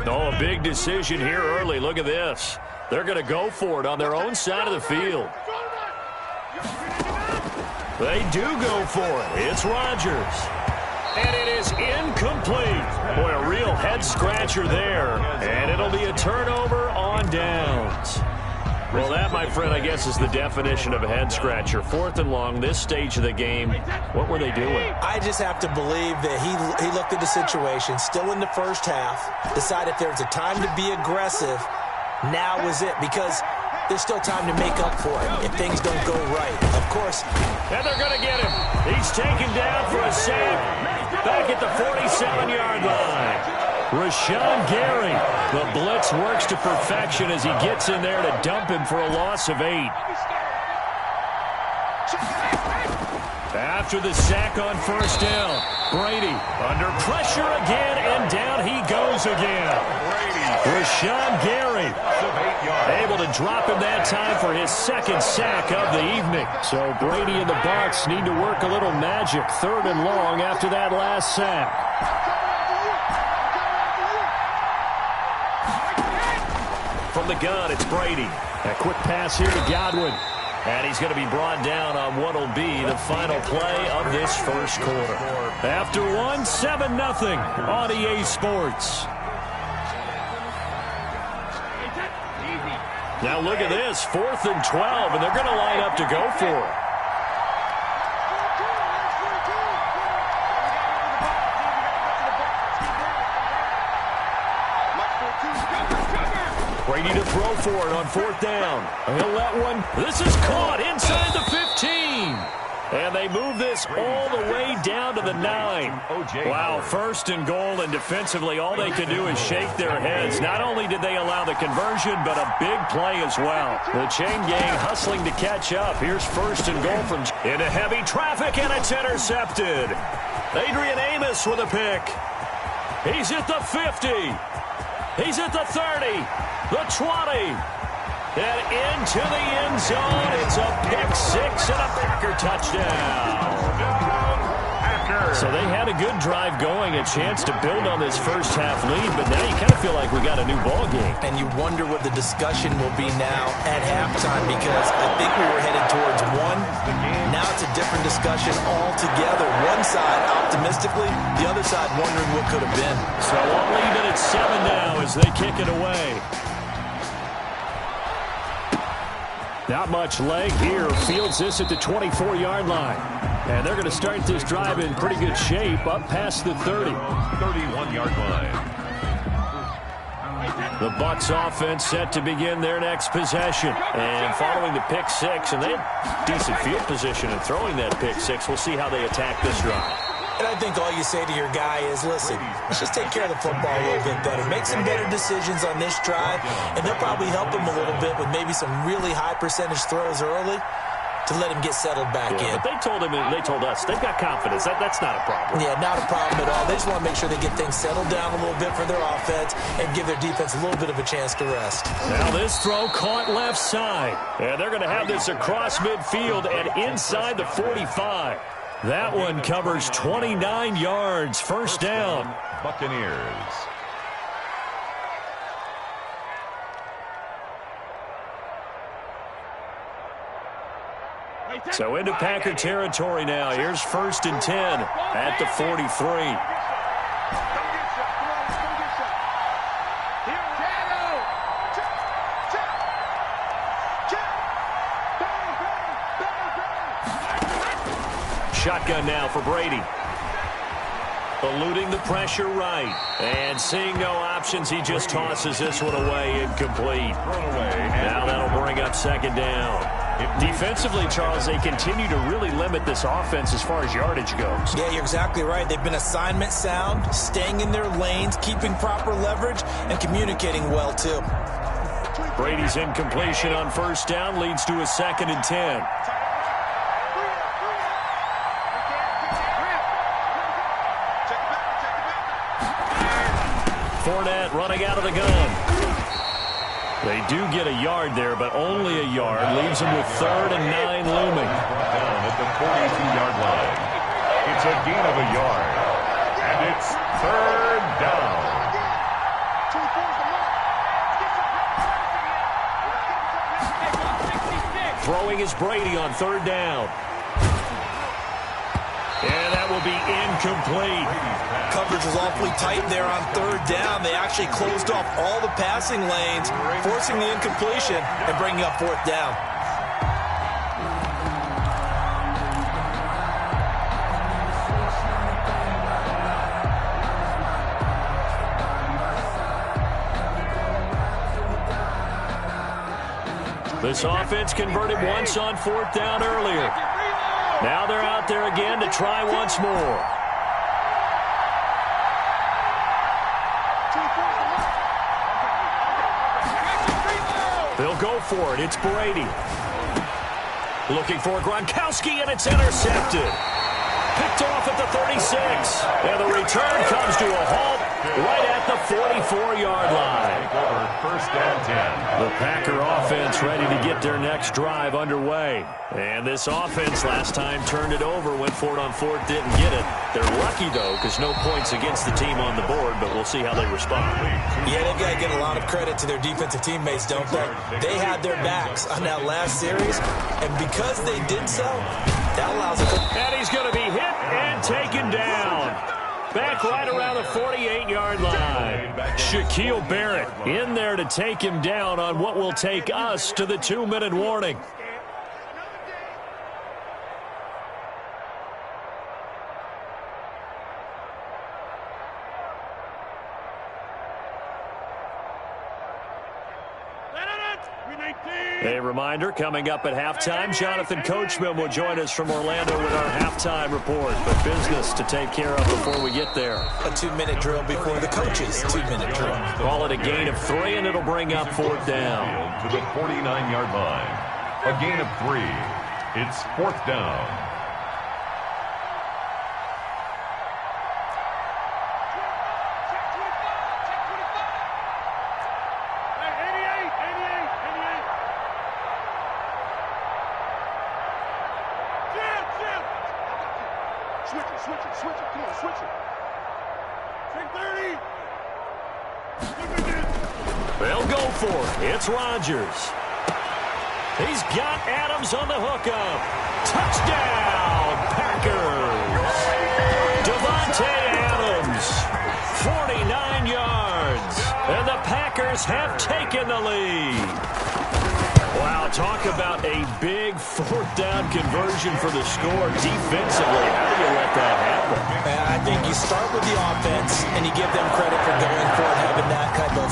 Oh, a big decision here early. Look at this. They're going to go for it on their own side of the field. They do go for it. It's Rodgers. And it is incomplete. Boy, a real head-scratcher there. And it'll be a turnover on downs. Well, that, my friend, I guess is the definition of a head-scratcher. 4th and long, this stage of the game. What were they doing? I just have to believe that he looked at the situation, still in the first half, decided if there was a time to be aggressive, now was it, because there's still time to make up for it if things don't go right. Of course. And they're going to get him. He's taken down for a sack back at the 47-yard line. Rashawn Gary. The blitz works to perfection as he gets in there to dump him for a loss of 8. After the sack on first down, Brady under pressure again, and down he goes again. Rashawn Gary able to drop him that time for his second sack of the evening. So Brady and the Bucs need to work a little magic. 3rd and long after that last sack. From the gun, it's Brady. A quick pass here to Godwin. And he's going to be brought down on what will be the final play of this first quarter. After one, 7-0 on EA Sports. Now look at this, 4th and 12, and they're going to line up to go for it. Brady to throw for it on 4th down. He'll let one. This is caught inside the 15. And they move this all the way down to the 9. Wow, 1st and goal, and defensively all they can do is shake their heads. Not only did they allow the conversion, but a big play as well. The chain gang hustling to catch up. Here's 1st and goal from into heavy traffic, and it's intercepted. Adrian Amos with a pick. He's at the 50. He's at the 30. The 20. And into the end zone. It's a pick 6 and a Packer touchdown. So they had a good drive going, a chance to build on this first half lead, but now you kind of feel like we got a new ball game. And you wonder what the discussion will be now at halftime, because I think we were headed towards one. Now it's a different discussion altogether. One side optimistically, the other side wondering what could have been. So we'll leave it at 7 now as they kick it away. Not much leg here. Fields this at the 24-yard line. And they're going to start this drive in pretty good shape, up past the 30. 31-yard line. The Bucs offense set to begin their next possession. And following the pick 6, and they had decent field position in throwing that pick 6. We'll see how they attack this drive. And I think all you say to your guy is, listen, let's just take care of the football a little bit better. Make some better decisions on this drive, and they'll probably help him a little bit with maybe some really high percentage throws early to let him get settled back in. But they told us, they've got confidence. That's not a problem. Yeah, not a problem at all. They just want to make sure they get things settled down a little bit for their offense and give their defense a little bit of a chance to rest. Now this throw caught left side. And they're going to have this across midfield and inside the 45. That one covers 29 yards. First down. Buccaneers. So into Packer territory now. Here's 1st and 10 at the 43. Shotgun now for Brady. Eluding the pressure right. And seeing no options, he just tosses this one away, incomplete. Now that'll bring up 2nd down. Defensively, Charles, they continue to really limit this offense as far as yardage goes. Yeah, you're exactly right. They've been assignment sound, staying in their lanes, keeping proper leverage, and communicating well, too. Brady's incompletion on 1st down leads to a 2nd and 10. running out of the gun. They do get a yard there, but only a yard. Leaves them with 3rd and 9 looming. Down at the 42-yard line. It's a gain of a yard. And it's 3rd down. Throwing is Brady on 3rd down. And that will be incomplete. Coverage was awfully tight there on 3rd down. They actually closed off all the passing lanes, forcing the incompletion and bringing up 4th down. This offense converted once on 4th down earlier. Now they're out there again to try once more. They'll go for it. It's Brady. Looking for Gronkowski, and it's intercepted. Picked off at the 36. And the return comes to a halt right at the 44-yard line. Over 1st and 10. The Packer offense ready to get their next drive underway. And this offense last time turned it over, went for it on 4th, didn't get it. They're lucky, though, because no points against the team on the board, but we'll see how they respond. Yeah, they've got to get a lot of credit to their defensive teammates, don't they? They had their backs on that last series, and because they did so, that allows them to... And he's going to be hit and taken down. Back right around the 48-yard line. Shaquille Barrett in there to take him down on what will take us to the 2-minute warning. A reminder, coming up at halftime, Jonathan Coachman will join us from Orlando with our halftime report. But business to take care of before we get there. A 2-minute drill before the coaches' 2-minute drill. Call it a gain of 3, and it'll bring up 4th down. To the 49-yard line. A gain of 3. It's 4th down. Switch it. Come on, switch it. 10-30. They'll go for it. It's Rodgers. He's got Adams on the hookup. Touchdown, Packers. Devontae Adams, 49 yards. And the Packers have taken the lead. Wow, talk about a big 4th down conversion for the score defensively. How do you let that happen? I think you start with the offense, and you give them credit for going for it, having that kind of,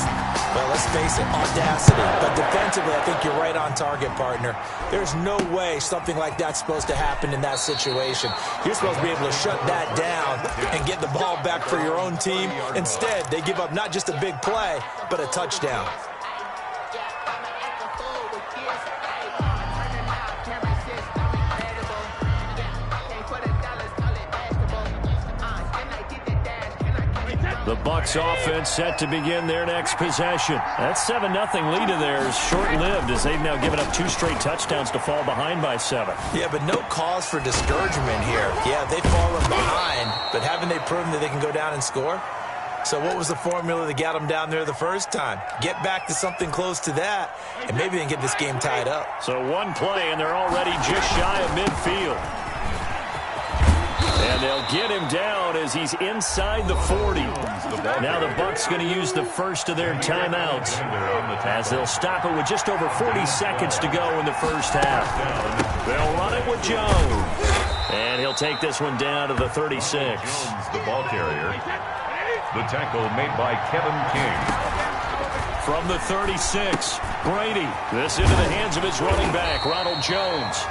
well, let's face it, audacity. But defensively, I think you're right on target, partner. There's no way something like that's supposed to happen in that situation. You're supposed to be able to shut that down and get the ball back for your own team. Instead, they give up not just a big play, but a touchdown. The Bucs offense set to begin their next possession. That 7-0 lead of theirs short-lived as they've now given up 2 straight touchdowns to fall behind by 7. Yeah, but no cause for discouragement here. Yeah, they've fallen behind, but haven't they proven that they can go down and score? So what was the formula that got them down there the first time? Get back to something close to that, and maybe they can get this game tied up. So one play, and they're already just shy of midfield. And they'll get him down as he's inside the 40. Now the Bucs going to use the first of their timeouts as they'll stop it with just over 40 seconds to go in the first half. They'll run it with Jones. And he'll take this one down to the 36. The ball carrier. The tackle made by Kevin King. From the 36, Brady. This into the hands of his running back, Ronald Jones.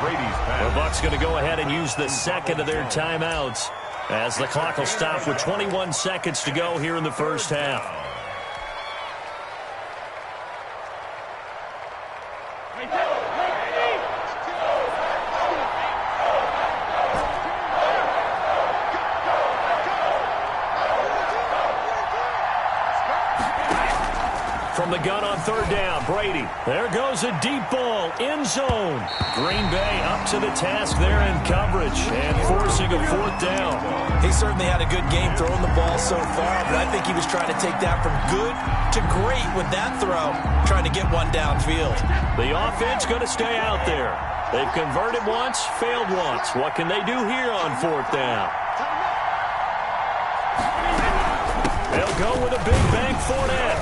Brady's pass. The Bucs going to go ahead and use the second of their timeouts as the clock will stop with 21 seconds to go here in the first half. third down. Brady. There goes a deep ball. End zone. Green Bay up to the task there in coverage and forcing a fourth down. He certainly had a good game throwing the ball so far, but I think he was trying to take that from good to great with that throw, trying to get one downfield. The offense going to stay out there. They've converted once, failed once. What can they do here on fourth down? They'll go with a big bank Fournette,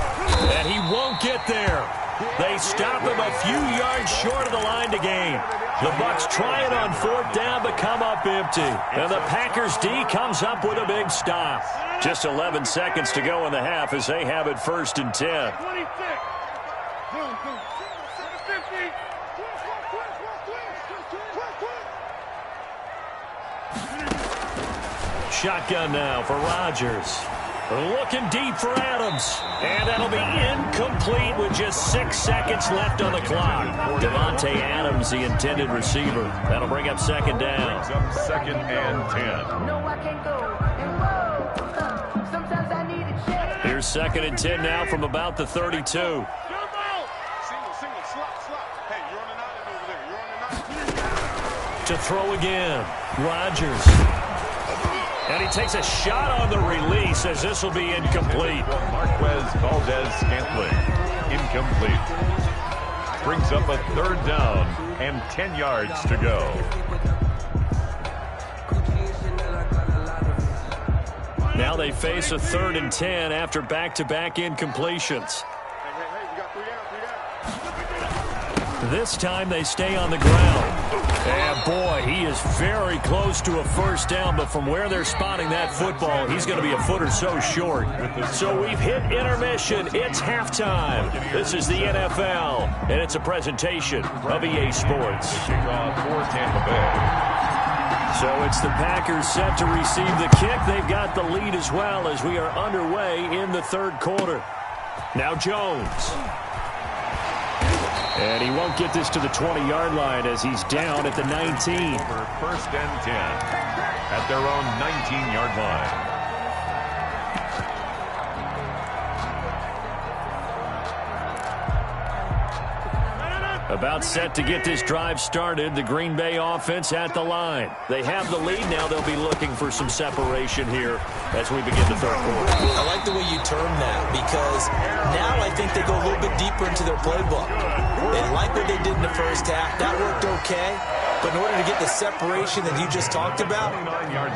and he won't get there. They stop him a few yards short of the line to gain. The Bucs try it on fourth down, but come up empty. And the Packers D comes up with a big stop. Just 11 seconds to go in the half as they have it 1st and 10. Shotgun now for Rodgers. Looking deep for Adams. And that'll be incomplete with just 6 seconds left on the clock. Devontae Adams, the intended receiver. That'll bring up 2nd down. Brings up 2nd and 10. Here's 2nd and 10 now from about the 32. To throw again. Rodgers. And he takes a shot on the release as this will be incomplete. Marquez Valdez-Scantling. Incomplete. Brings up a 3rd down and 10 yards to go. Now they face a 3rd and 10 after back-to-back incompletions. This time they stay on the ground. And boy, he is very close to a 1st down, but from where they're spotting that football, he's going to be a foot or so short. So we've hit intermission. It's halftime. This is the NFL, and it's a presentation of EA Sports. For Tampa Bay. So it's the Packers set to receive the kick. They've got the lead as well as we are underway in the 3rd quarter. Now Jones. And he won't get this to the 20-yard line as he's down at the 19. For 1st and 10 at their own 19-yard line. About set to get this drive started. The Green Bay offense at the line. They have the lead now. They'll be looking for some separation here as we begin the 3rd quarter. I like the way you term that because now I think they go a little bit deeper into their playbook. They like what they did in the 1st half. That worked okay. But in order to get the separation that you just talked about,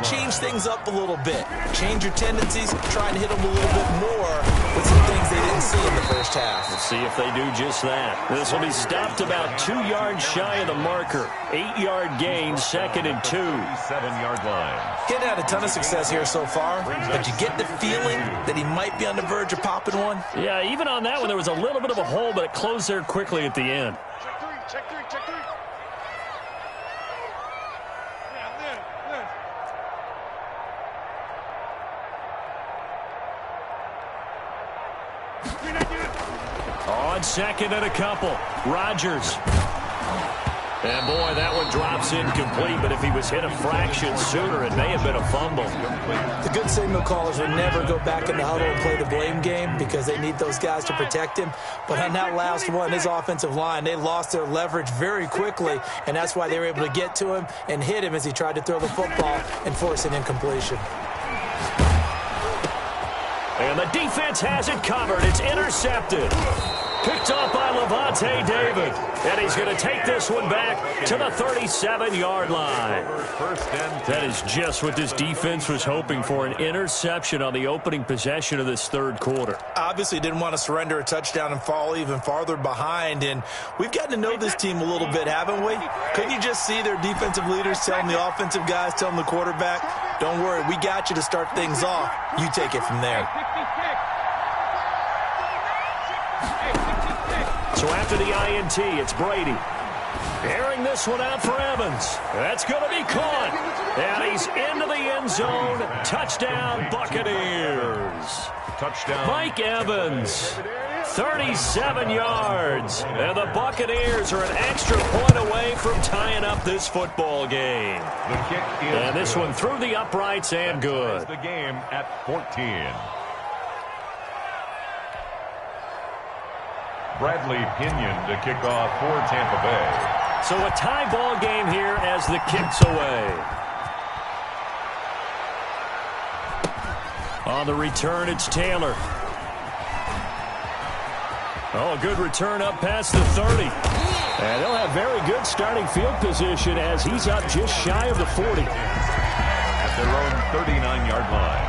change things up a little bit. Change your tendencies, try and hit them a little bit more with some things they didn't see in the 1st half. We'll see if they do just that. This will be stopped about 2 yards shy of the marker. 8-yard gain, 2nd and 2. 7-yard line. He's had a ton of success here so far, but you get the feeling that he might be on the verge of popping one. Yeah, even on that one, there was a little bit of a hole, but it closed there quickly at the end. Check three. On 2nd and a couple. Rodgers. And boy, that one drops incomplete, but if he was hit a fraction sooner, it may have been a fumble. The good signal callers would never go back in the huddle and play the blame game because they need those guys to protect him. But on that last one, his offensive line, they lost their leverage very quickly, and that's why they were able to get to him and hit him as he tried to throw the football and force an incompletion. And the defense has it covered. It's intercepted. Picked off by Levante David. And he's going to take this one back to the 37-yard line. That is just what this defense was hoping for, an interception on the opening possession of this 3rd quarter. Obviously didn't want to surrender a touchdown and fall even farther behind. And we've gotten to know this team a little bit, haven't we? Couldn't you just see their defensive leaders telling the offensive guys, telling the quarterback, don't worry, we got you to start things off. You take it from there. So after the INT, it's Brady. Airing this one out for Evans. That's going to be caught. And he's into the end zone. Touchdown, Buccaneers. Touchdown. Mike Evans, 37 yards. And the Buccaneers are an extra point away from tying up this football game. The kick is and this one through the uprights and good. The game at 14. Bradley Pinion to kick off for Tampa Bay. So a tie ball game here as the kick's away. On the return, it's Taylor. Oh, a good return up past the 30. And they'll have very good starting field position as he's up just shy of the 40. At their own 39-yard line.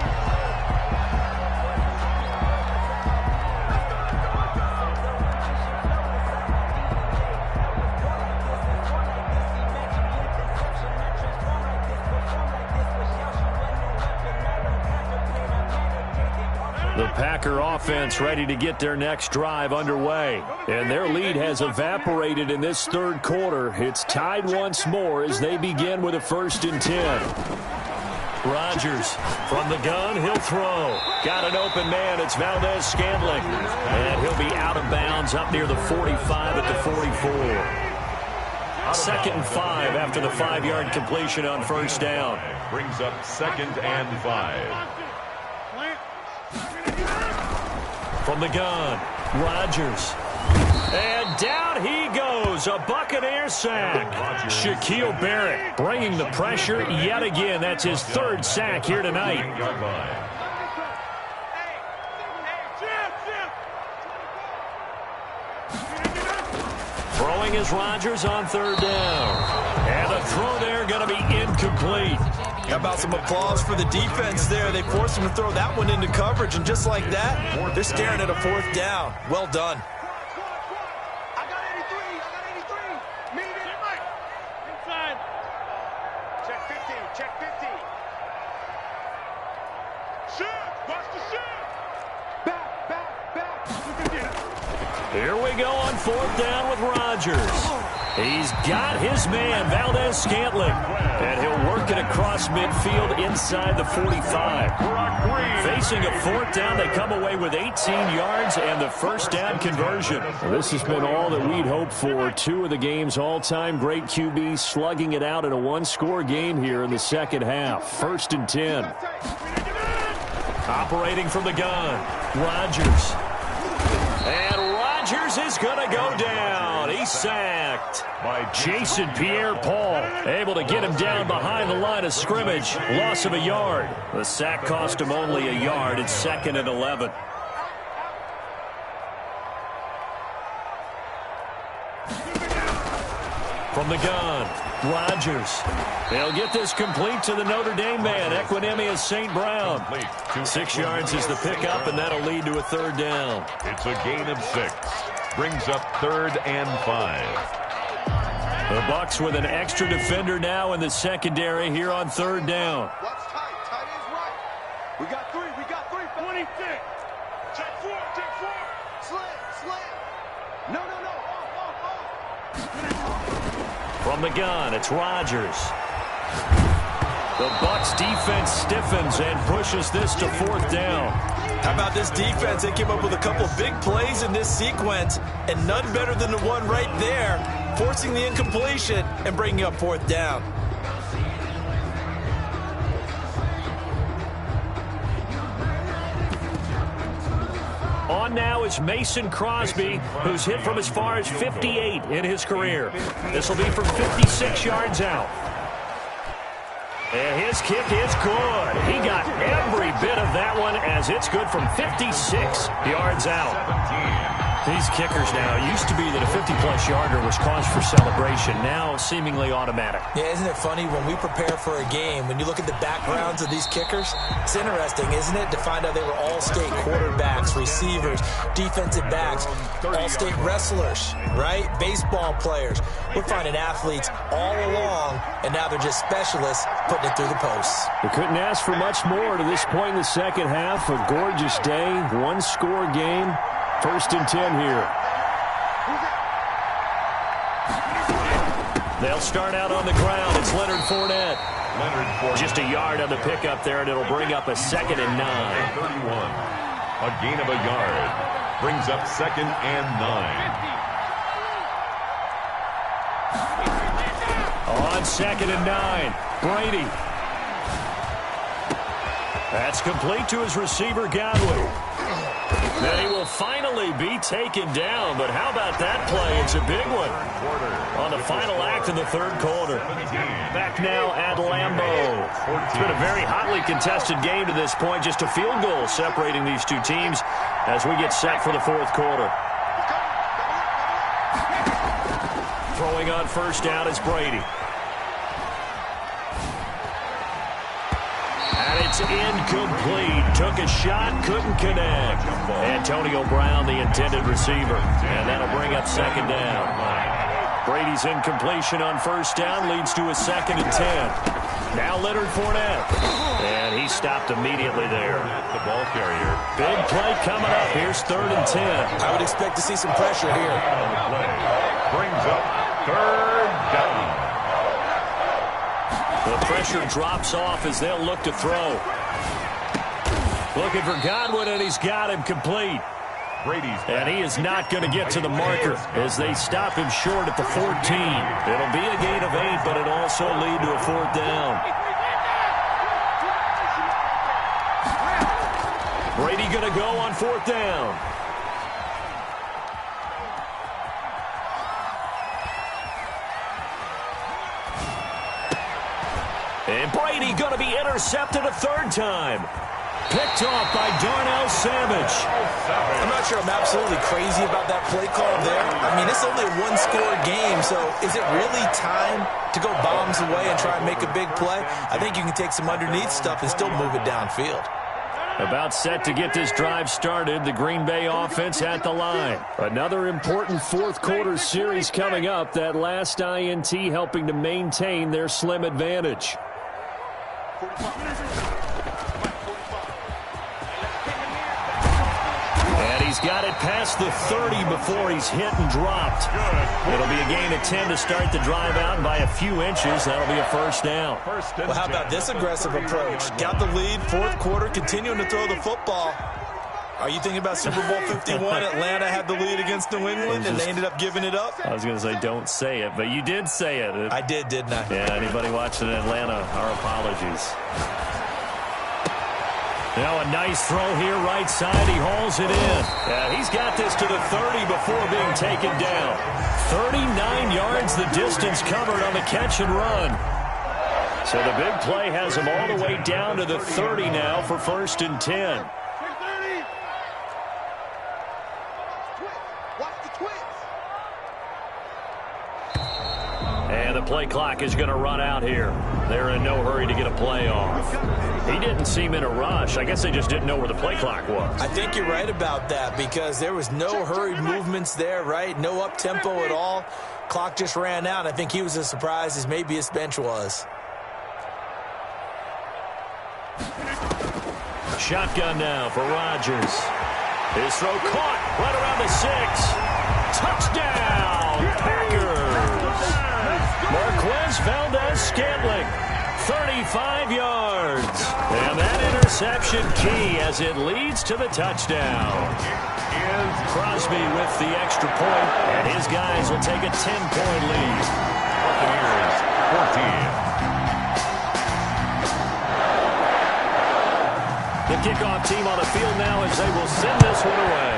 The Packer offense ready to get their next drive underway. And their lead has evaporated in this third quarter. It's tied once more as they begin with a 1st and 10. Rodgers from the gun, he'll throw. Got an open man, it's Valdez Scantling. And he'll be out of bounds up near the 45 at the 44. 2nd and 5 after the 5-yard completion on 1st down. Brings up 2nd and 5. From the gun, Rodgers. And down he goes, a Buccaneer sack. Shaquille Barrett bringing the pressure yet again. That's his 3rd sack here tonight. Throwing is Rodgers on 3rd down. And the throw there going to be incomplete. How about some applause for the defense there? They forced him to throw that one into coverage, and just like that, they're staring at a 4th down. Well done. I got 83. Meet it. Inside. Check 15. Check 15. Shoot. Watch the shoot. Back. Here we go on 4th down with Rodgers. He's got his man, Valdez Scantling. And he'll work it across midfield inside the 45. Facing a 4th down, they come away with 18 yards and the 1st down conversion. This has been all that we'd hoped for. 2 of the game's all-time great QBs slugging it out in a 1-score game here in the 2nd half. 1st and 10. Operating from the gun, Rodgers. And Rodgers is going to go down. He's sacked. By Jason Pierre-Paul, able to get him down behind the line of scrimmage. Loss of a yard. The sack cost him only a yard. It's 2nd and 11. From the gun, Rodgers. They'll get this complete to the Notre Dame man, Equinemius St. Brown. 6 yards is the pickup, and that'll lead to a 3rd down. It's a gain of 6. Brings up 3rd and 5. The Bucs with an extra defender now in the secondary here on 3rd down. Watch tight. Tight is right. We got 3. 26. Check 4. Slam. No. From the gun, it's Rodgers. The Bucs defense stiffens and pushes this to 4th down. How about this defense? They came up with a couple of big plays in this sequence, and none better than the one right there, forcing the incompletion and bringing up 4th down. On now is Mason Crosby, who's hit from as far as 58 in his career. This will be from 56 yards out. And his kick is good. He got every bit of that one as it's good from 56 yards out. These kickers now, used to be that a 50-plus yarder was cause for celebration. Now seemingly automatic. Yeah, isn't it funny when we prepare for a game, when you look at the backgrounds of these kickers, it's interesting, isn't it, to find out they were all-state quarterbacks, receivers, defensive backs, all-state wrestlers, right? Baseball players. We're finding athletes all along, and now they're just specialists putting it through the posts. We couldn't ask for much more to this point in the 2nd half. A gorgeous day, 1-score game. 1st and 10 here. They'll start out on the ground. It's Leonard Fournette. Just a yard on the pickup there, and it'll bring up a 2nd and 9. 31. A gain of a yard. Brings up 2nd and 9. On 2nd and 9, Brady. That's complete to his receiver, Godwin. Then he will finally be taken down, but how about that play? It's a big one on the final act of the third quarter. Back now at Lambeau. It's been a very hotly contested game to this point, just a field goal separating these two teams as we get set for the fourth quarter. Throwing on first down is Brady. And it's incomplete. Took a shot, couldn't connect. Antonio Brown, the intended receiver. And that'll bring up second down. Brady's incompletion on first down leads to a 2nd and 10. Now Leonard Fournette. And he stopped immediately there. The ball carrier. Big play coming up. Here's 3rd and 10. I would expect to see some pressure here. Brings up 3rd down. The pressure drops off as they'll look to throw. Looking for Godwin, and he's got him complete. And he is not going to get to the marker as they stop him short at the 14. It'll be a gain of 8, but it'll also lead to a 4th down. Brady going to go on 4th down. And Brady going to be intercepted a 3rd time. Picked off by Darnell Savage. I'm not sure I'm absolutely crazy about that play call there. I mean, it's only a one-score game, so is it really time to go bombs away and try and make a big play? I think you can take some underneath stuff and still move it downfield. About set to get this drive started, the Green Bay offense at the line. Another important fourth quarter series coming up. That last INT helping to maintain their slim advantage. And he's got it past the 30 before he's hit and dropped. It'll be a gain of 10 to start the drive out, and by a few inches, that'll be a 1st down. Well, how about this aggressive approach? Got the lead, fourth quarter, continuing to throw the football. Are you thinking about Super Bowl 51? Atlanta had the lead against New England, and they ended up giving it up? I was going to say, don't say it, but you did say it. I did, didn't I? Yeah, anybody watching in Atlanta, our apologies. Now a nice throw here, right side. He hauls it in. Yeah, he's got this to the 30 before being taken down. 39 yards the distance covered on the catch and run. So the big play has him all the way down to the 30 now for 1st and 10. And the play clock is going to run out here. They're in no hurry to get a play off. He didn't seem in a rush. I guess they just didn't know where the play clock was. I think you're right about that because there was no hurried movements there, right? No up-tempo at all. Clock just ran out. I think he was as surprised as maybe his bench was. Shotgun now for Rodgers. His throw caught right around the 6. Touchdown, Packers. Marquez Valdez-Scantling, 35 yards. And that interception key as it leads to the touchdown. Here's Crosby with the extra point, and his guys will take a 10-point lead. Buccaneers, 14. The kickoff team on the field now as they will send this one away.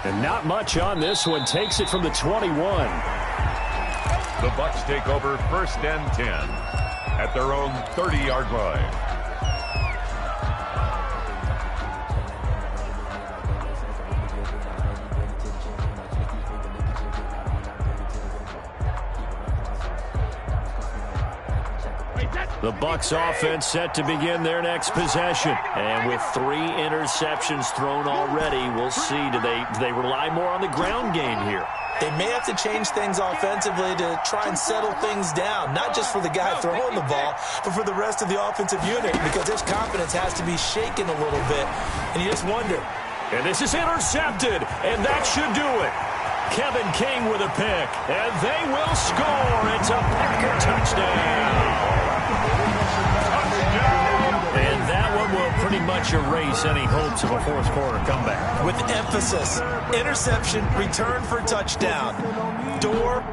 And not much on this one. Takes it from the 21. The Bucs take over 1st and 10 at their own 30-yard line. The Bucs offense set to begin their next possession. And with 3 interceptions thrown already, we'll see. Do they rely more on the ground game here? They may have to change things offensively to try and settle things down, not just for the guy throwing the ball, but for the rest of the offensive unit, because their confidence has to be shaken a little bit. And you just wonder. And this is intercepted, and that should do it. Kevin King with a pick, and they will score. It's a Packer touchdown. And that one will pretty much erase any hopes of a fourth quarter comeback. With emphasis, interception, return for touchdown. Door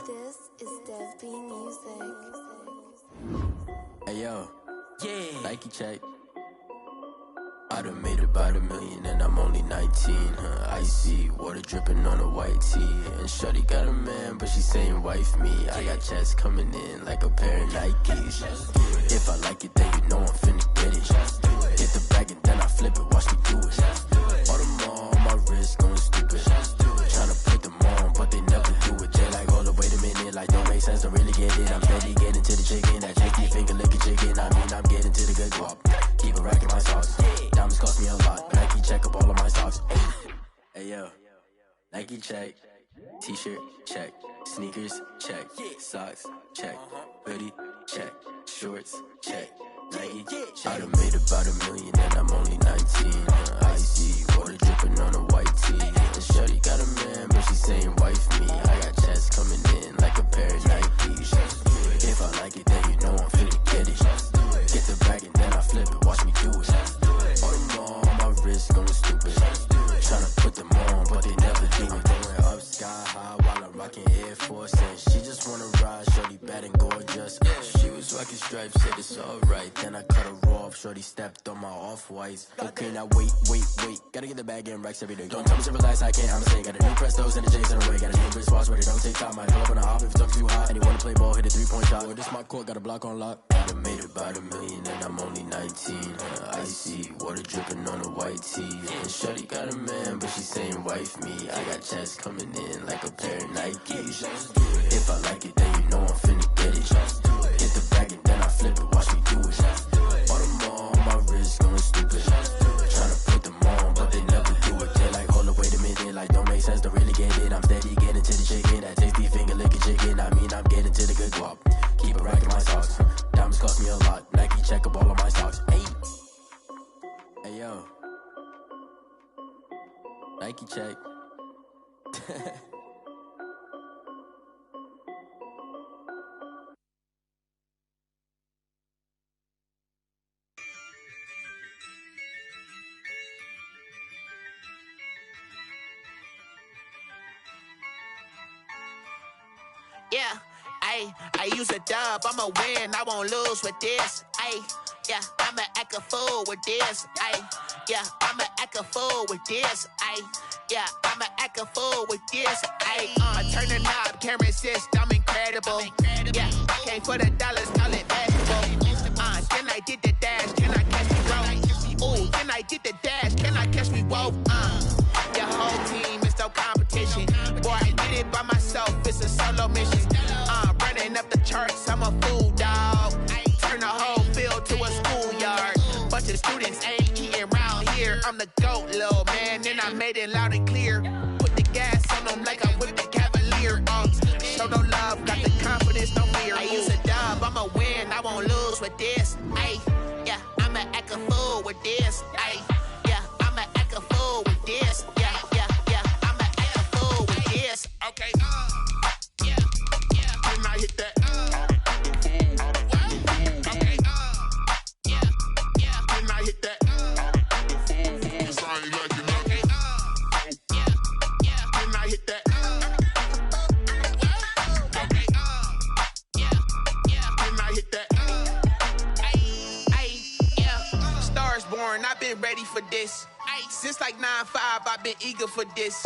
This is Dev B Music. Hey yo, yeah, Nike check. I done made about $1 million and I'm only 19, icy, water dripping on a white tee. And shorty got a man, but she saying wife me. I got checks coming in like a pair of Nikes. If I like it, then you know I'm finna get it. Get the bag and then I flip it, watch me do it. All them on my wrist going stupid. Tryna put them on, but they never do it. They like, hold up, wait a minute, like don't make sense, don't really get it. I'm steady getting to the chicken, that tricky finger licking chicken. I mean, I'm getting to the good guap. Keep a rack in my socks. Diamonds cost me a lot. Nike check up all of my stocks. Hey yo, Nike check. T-shirt check. Sneakers check. Socks check. Hoodie check. Shorts check. Nike I done made about $1 million and I'm only 19. Icy, water dripping on a white tee. And shorty got a man, but she saying wife me. I got checks coming in like a pair of Nikes. If I like it, then you know I'm finna get it. Get the bag and then I flip it, watch me do it. All them on my wrist going stupid. Tryna put them on, but they never do it. Going up sky high while I'm rocking Air Force. And she just wanna ride, shorty bad and gorgeous. She was rocking stripes, said it's alright. Then I cut her off, shorty stepped on my off-whites. Okay, now wait. Gotta get the bag and racks every day. Don't tell me to relax, I can't, I'm saying. Got a new Prestos and a J's in the way. Got a new Chris Watch, but it don't take time. Might pull up on a hop if it's up too high. And you wanna play ball, hit a 3-point shot. Or this my court, got a block on lock. I done made about $1 million and I'm only 19. Icy, water dripping on a white tee. And shorty got a man, but she saying wife me. I got checks coming in like a pair of Nikes. If I like it, then you know I'm finna get it. Get the bag and then I flip it, watch me do it. All them on my wrist going stupid. Tryna put them on, but they never do it. They like, hold up, wait a minute, like don't make sense, don't really get it. I'm steady getting to the chicken, that tasty finger licking chicken. I mean, I'm getting to the good guap. Keep a rack in my socks. Diamonds cost me a lot. Nike check up all of my stocks. Hey yo, Nike check. Yeah, I use a dub, I'ma win, I won't lose with this. Yeah, I'ma act a fool with this. Yeah, I'ma act a fool with this. Yeah, I'ma act a fool with this. I turn the knob, can't resist, I'm incredible. Yeah, came for the dollars, call it basketball. Then I did the dash, can I catch me roll? Ooh, then I did the dash, can I catch me roll? Your whole team is no competition. Boy, I did it by myself, it's a solo mission. Running up the charts, I'm a fool, dog. Turn the whole field to a schoolyard. Bunch of students ain't eating round here. I'm the GOAT, little man, and I made it loud and clear. Put the gas on them like I'm with the Cavalier. Show no love, got the confidence, no fear. I use a dub, I'ma win, I won't lose with this. Yeah, I'ma act a fool with this. Yeah, I'ma act a fool with this. Yeah, I'ma act a fool with this. Okay, yeah, can I hit that? Okay, yeah, can I hit that? Cause I ain't like it, okay, yeah, can I hit that? Okay, yeah, can I hit that? Yeah, Stars born, I've been ready for this. Since like 9-5, I've been eager for this.